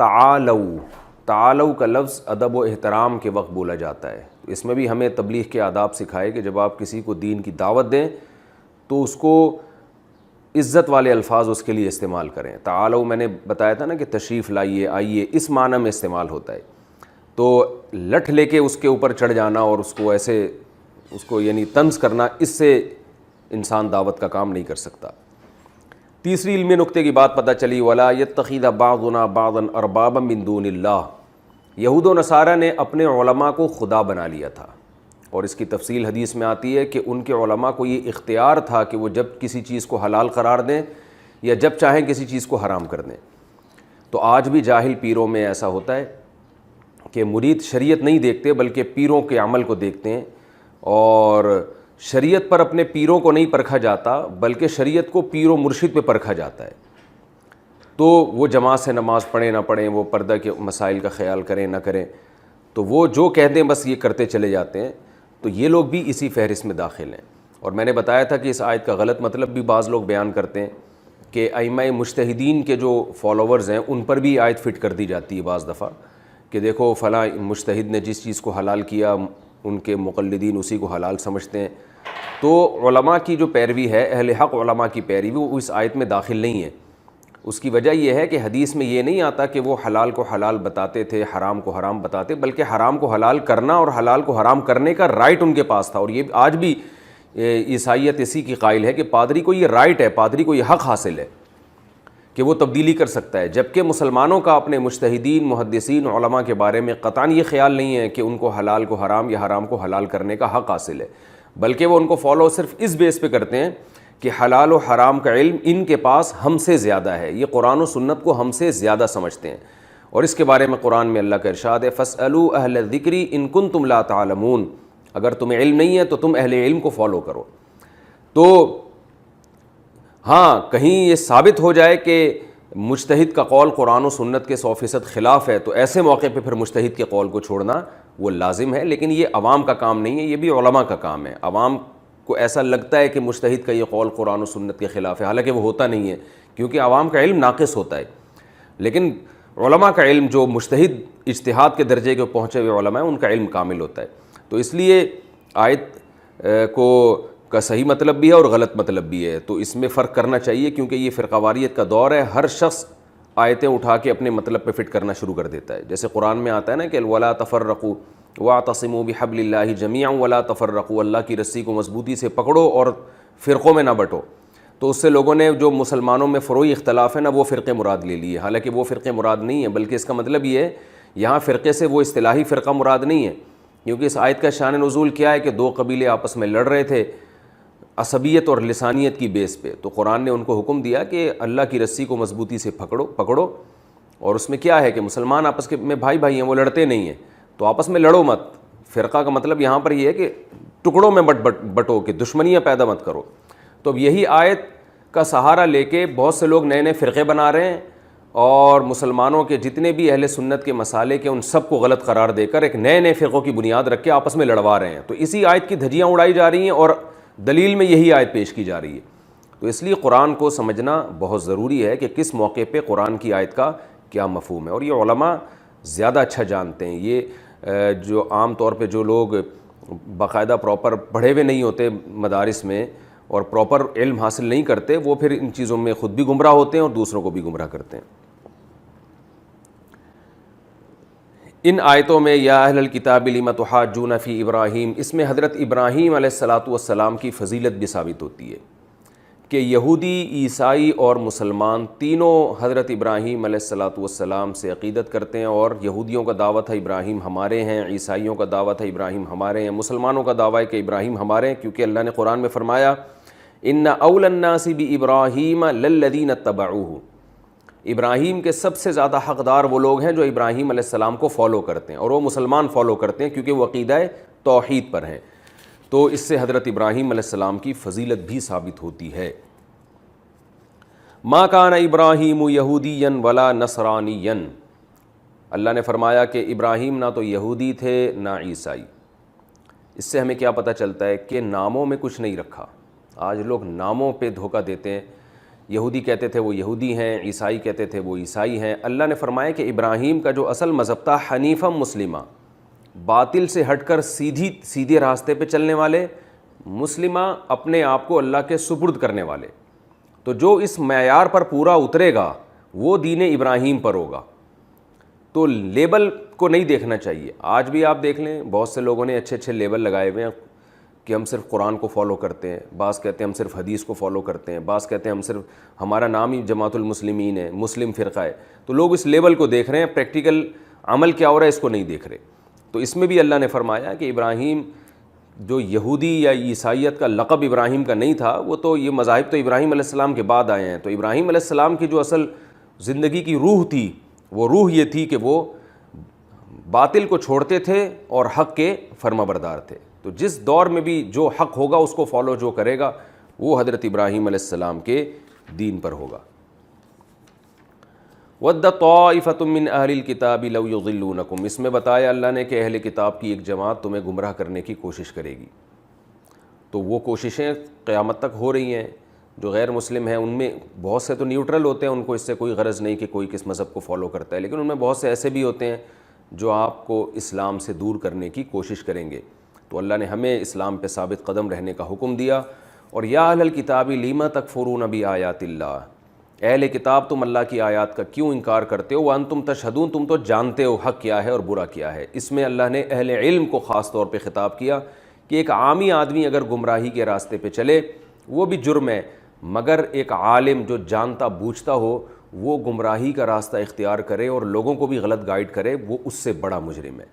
تعالو کا لفظ ادب و احترام کے وقت بولا جاتا ہے. اس میں بھی ہمیں تبلیغ کے آداب سکھائے کہ جب آپ کسی کو دین کی دعوت دیں تو اس کو عزت والے الفاظ اس کے لیے استعمال کریں. تعالو میں نے بتایا تھا نا کہ تشریف لائیے, آئیے, اس معنی میں استعمال ہوتا ہے. تو لٹھ لے کے اس کے اوپر چڑھ جانا اور اس کو ایسے اس کو یعنی طنز کرنا, اس سے انسان دعوت کا کام نہیں کر سکتا. تیسری علمی نقطے کی بات پتہ چلی, وَلَا يَتَّخِذَ بَعْضُنَا بَعْضًا أَرْبَابًا مِّن دُونِ اللَّهِ. یہود و نصارہ نے اپنے علماء کو خدا بنا لیا تھا, اور اس کی تفصیل حدیث میں آتی ہے کہ ان کے علماء کو یہ اختیار تھا کہ وہ جب کسی چیز کو حلال قرار دیں یا جب چاہیں کسی چیز کو حرام کر دیں. تو آج بھی جاہل پیروں میں ایسا ہوتا ہے کہ مرید شریعت نہیں دیکھتے بلکہ پیروں کے عمل کو دیکھتے ہیں, اور شریعت پر اپنے پیروں کو نہیں پرکھا جاتا بلکہ شریعت کو پیر و مرشد پہ پرکھا جاتا ہے. تو وہ جماعت سے نماز پڑھیں نہ پڑھیں, وہ پردہ کے مسائل کا خیال کریں نہ کریں, تو وہ جو کہہ دیں بس یہ کرتے چلے جاتے ہیں. تو یہ لوگ بھی اسی فہرست میں داخل ہیں. اور میں نے بتایا تھا کہ اس آیت کا غلط مطلب بھی بعض لوگ بیان کرتے ہیں کہ ائمہ مجتہدین کے جو فالوورز ہیں ان پر بھی آیت فٹ کر دی جاتی ہے بعض دفعہ کہ دیکھو فلاں مجتہد نے جس چیز کو حلال کیا ان کے مقلدین اسی کو حلال سمجھتے ہیں. تو علماء کی جو پیروی ہے, اہل حق علماء کی پیروی, وہ اس آیت میں داخل نہیں ہے. اس کی وجہ یہ ہے کہ حدیث میں یہ نہیں آتا کہ وہ حلال کو حلال بتاتے تھے, حرام کو حرام بتاتے, بلکہ حرام کو حلال کرنا اور حلال کو حرام کرنے کا رائٹ ان کے پاس تھا. اور یہ آج بھی عیسائیت اسی کی قائل ہے کہ پادری کو یہ رائٹ ہے, پادری کو یہ حق حاصل ہے کہ وہ تبدیلی کر سکتا ہے, جبکہ مسلمانوں کا اپنے مجتہدین محدثین علماء کے بارے میں قطعاً یہ خیال نہیں ہے کہ ان کو حلال کو حرام یا حرام کو حلال کرنے کا حق حاصل ہے, بلکہ وہ ان کو فالو صرف اس بیس پہ کرتے ہیں کہ حلال و حرام کا علم ان کے پاس ہم سے زیادہ ہے, یہ قرآن و سنت کو ہم سے زیادہ سمجھتے ہیں. اور اس کے بارے میں قرآن میں اللہ کا ارشاد ہے, فَاسْأَلُوا أَهْلَ الذِّكْرِ إِن كُنتُمْ لَا تَعْلَمُونَ. اگر تمہیں علم نہیں ہے تو تم اہل علم کو فالو کرو. تو ہاں کہیں یہ ثابت ہو جائے کہ مجتہد کا قول قرآن و سنت کے 100% خلاف ہے تو ایسے موقع پہ پھر مجتہد کے قول کو چھوڑنا وہ لازم ہے, لیکن یہ عوام کا کام نہیں ہے, یہ بھی علماء کا کام ہے. عوام کو ایسا لگتا ہے کہ مجتہد کا یہ قول قرآن و سنت کے خلاف ہے, حالانکہ وہ ہوتا نہیں ہے, کیونکہ عوام کا علم ناقص ہوتا ہے. لیکن علماء کا علم, جو مجتہد اجتہاد کے درجے کے پہنچے ہوئے علماء ہیں, ان کا علم کامل ہوتا ہے. تو اس لیے آیت کا صحیح مطلب بھی ہے اور غلط مطلب بھی ہے, تو اس میں فرق کرنا چاہیے, کیونکہ یہ فرقہ واریت کا دور ہے. ہر شخص آیتیں اٹھا کے اپنے مطلب پہ فٹ کرنا شروع کر دیتا ہے. جیسے قرآن میں آتا ہے نا کہ وَلَا تَفَرَّقُوا وَاعْتَصِمُوا بِحَبْلِ اللَّهِ جَمِيعًا وَلَا تَفَرَّقُوا. اللہ کی رسی کو مضبوطی سے پکڑو اور فرقوں میں نہ بٹو. تو اس سے لوگوں نے جو مسلمانوں میں فروعی اختلاف ہے نا, وہ فرقے مراد لے لیے, حالانکہ وہ فرقے مراد نہیں ہیں, بلکہ اس کا مطلب یہ ہے یہاں فرقے سے وہ اصطلاحی فرقہ مراد نہیں ہے, کیونکہ اس آیت کا شان نزول کیا ہے کہ دو قبیلے آپس میں لڑ رہے تھے عصبیت اور لسانیت کی بیس پہ. تو قرآن نے ان کو حکم دیا کہ اللہ کی رسی کو مضبوطی سے پکڑو, اور اس میں کیا ہے کہ مسلمان آپس میں بھائی ہیں, وہ لڑتے نہیں ہیں, تو آپس میں لڑو مت. فرقہ کا مطلب یہاں پر یہ ہے کہ ٹکڑوں میں بٹو, کہ دشمنیاں پیدا مت کرو. تو اب یہی آیت کا سہارا لے کے بہت سے لوگ نئے نئے فرقے بنا رہے ہیں, اور مسلمانوں کے جتنے بھی اہل سنت کے مسالے کے ان سب کو غلط قرار دے کر ایک نئے نئے فرقوں کی بنیاد رکھ کے آپس میں لڑوا رہے ہیں. تو اسی آیت کی دھجیاں اڑائی جا رہی ہیں اور دلیل میں یہی آیت پیش کی جا رہی ہے. تو اس لیے قرآن کو سمجھنا بہت ضروری ہے کہ کس موقع پہ قرآن کی آیت کا کیا مفہوم ہے. اور یہ علماء زیادہ اچھا جانتے ہیں. یہ جو عام طور پہ جو لوگ باقاعدہ پراپر پڑھے ہوئے نہیں ہوتے مدارس میں اور پراپر علم حاصل نہیں کرتے، وہ پھر ان چیزوں میں خود بھی گمراہ ہوتے ہیں اور دوسروں کو بھی گمراہ کرتے ہیں. ان آیتوں میں یا اہل الکتاب لم تحاجون فی ابراہیم، اس میں حضرت ابراہیم علیہ الصلاۃ والسلام کی فضیلت بھی ثابت ہوتی ہے کہ یہودی، عیسائی اور مسلمان تینوں حضرت ابراہیم علیہ الصلاۃ والسلام سے عقیدت کرتے ہیں. اور یہودیوں کا دعویٰ ہے ابراہیم ہمارے ہیں، عیسائیوں کا دعویٰ ہے ابراہیم ہمارے ہیں، مسلمانوں کا دعویٰ ہے کہ ابراہیم ہمارے ہیں، کیونکہ اللہ نے قرآن میں فرمایا ان اول الناس بابراہیم للذین اتبعوہ، ابراہیم کے سب سے زیادہ حقدار وہ لوگ ہیں جو ابراہیم علیہ السلام کو فالو کرتے ہیں، اور وہ مسلمان فالو کرتے ہیں کیونکہ وہ عقیدہ توحید پر ہیں. تو اس سے حضرت ابراہیم علیہ السلام کی فضیلت بھی ثابت ہوتی ہے. ما کان ابراہیم یہودیا ولا نصرانیا، اللہ نے فرمایا کہ ابراہیم نہ تو یہودی تھے نہ عیسائی. اس سے ہمیں کیا پتہ چلتا ہے کہ ناموں میں کچھ نہیں رکھا. آج لوگ ناموں پہ دھوکہ دیتے ہیں. یہودی کہتے تھے وہ یہودی ہیں، عیسائی کہتے تھے وہ عیسائی ہیں. اللہ نے فرمایا کہ ابراہیم کا جو اصل مذہب تھا حنیفم مسلمہ، باطل سے ہٹ کر سیدھے راستے پہ چلنے والے، مسلمہ اپنے آپ کو اللہ کے سپرد کرنے والے. تو جو اس معیار پر پورا اترے گا وہ دین ابراہیم پر ہوگا. تو لیبل کو نہیں دیکھنا چاہیے. آج بھی آپ دیکھ لیں بہت سے لوگوں نے اچھے اچھے لیبل لگائے ہوئے ہیں کہ ہم صرف قرآن کو فالو کرتے ہیں، بعض کہتے ہیں ہم صرف حدیث کو فالو کرتے ہیں، بعض کہتے ہیں ہم صرف ہمارا نام ہی جماعت المسلمین ہے، مسلم فرقہ ہے. تو لوگ اس لیبل کو دیکھ رہے ہیں، پریکٹیکل عمل کیا ہو رہا ہے اس کو نہیں دیکھ رہے. تو اس میں بھی اللہ نے فرمایا کہ ابراہیم جو یہودی یا عیسائیت کا لقب ابراہیم کا نہیں تھا، وہ تو یہ مذاہب تو ابراہیم علیہ السلام کے بعد آئے ہیں. تو ابراہیم علیہ السلام کی جو اصل زندگی کی روح تھی وہ روح یہ تھی کہ وہ باطل کو چھوڑتے تھے اور حق کے فرما بردار تھے. تو جس دور میں بھی جو حق ہوگا اس کو فالو جو کرے گا وہ حضرت ابراہیم علیہ السلام کے دین پر ہوگا. وَدَّ طَائِفَةٌ مِّنْ أَهْلِ الْكِتَابِ لَوْ يُضِلُّونَكُمْ، اس میں بتایا اللہ نے کہ اہل کتاب کی ایک جماعت تمہیں گمراہ کرنے کی کوشش کرے گی. تو وہ کوششیں قیامت تک ہو رہی ہیں. جو غیر مسلم ہیں ان میں بہت سے تو نیوٹرل ہوتے ہیں، ان کو اس سے کوئی غرض نہیں کہ کوئی کس مذہب کو فالو کرتا ہے، لیکن ان میں بہت سے ایسے بھی ہوتے ہیں جو آپ کو اسلام سے دور کرنے کی کوشش کریں گے. تو اللہ نے ہمیں اسلام پہ ثابت قدم رہنے کا حکم دیا. اور یا اہل الکتاب لم تکفرون بآیات اللہ، اہل کتاب تم اللہ کی آیات کا کیوں انکار کرتے ہو، وانتم تشہدون، تم تو جانتے ہو حق کیا ہے اور برا کیا ہے. اس میں اللہ نے اہل علم کو خاص طور پہ خطاب کیا کہ ایک عامی آدمی اگر گمراہی کے راستے پہ چلے وہ بھی جرم ہے، مگر ایک عالم جو جانتا بوجھتا ہو وہ گمراہی کا راستہ اختیار کرے اور لوگوں کو بھی غلط گائیڈ کرے، وہ اس سے بڑا مجرم ہے.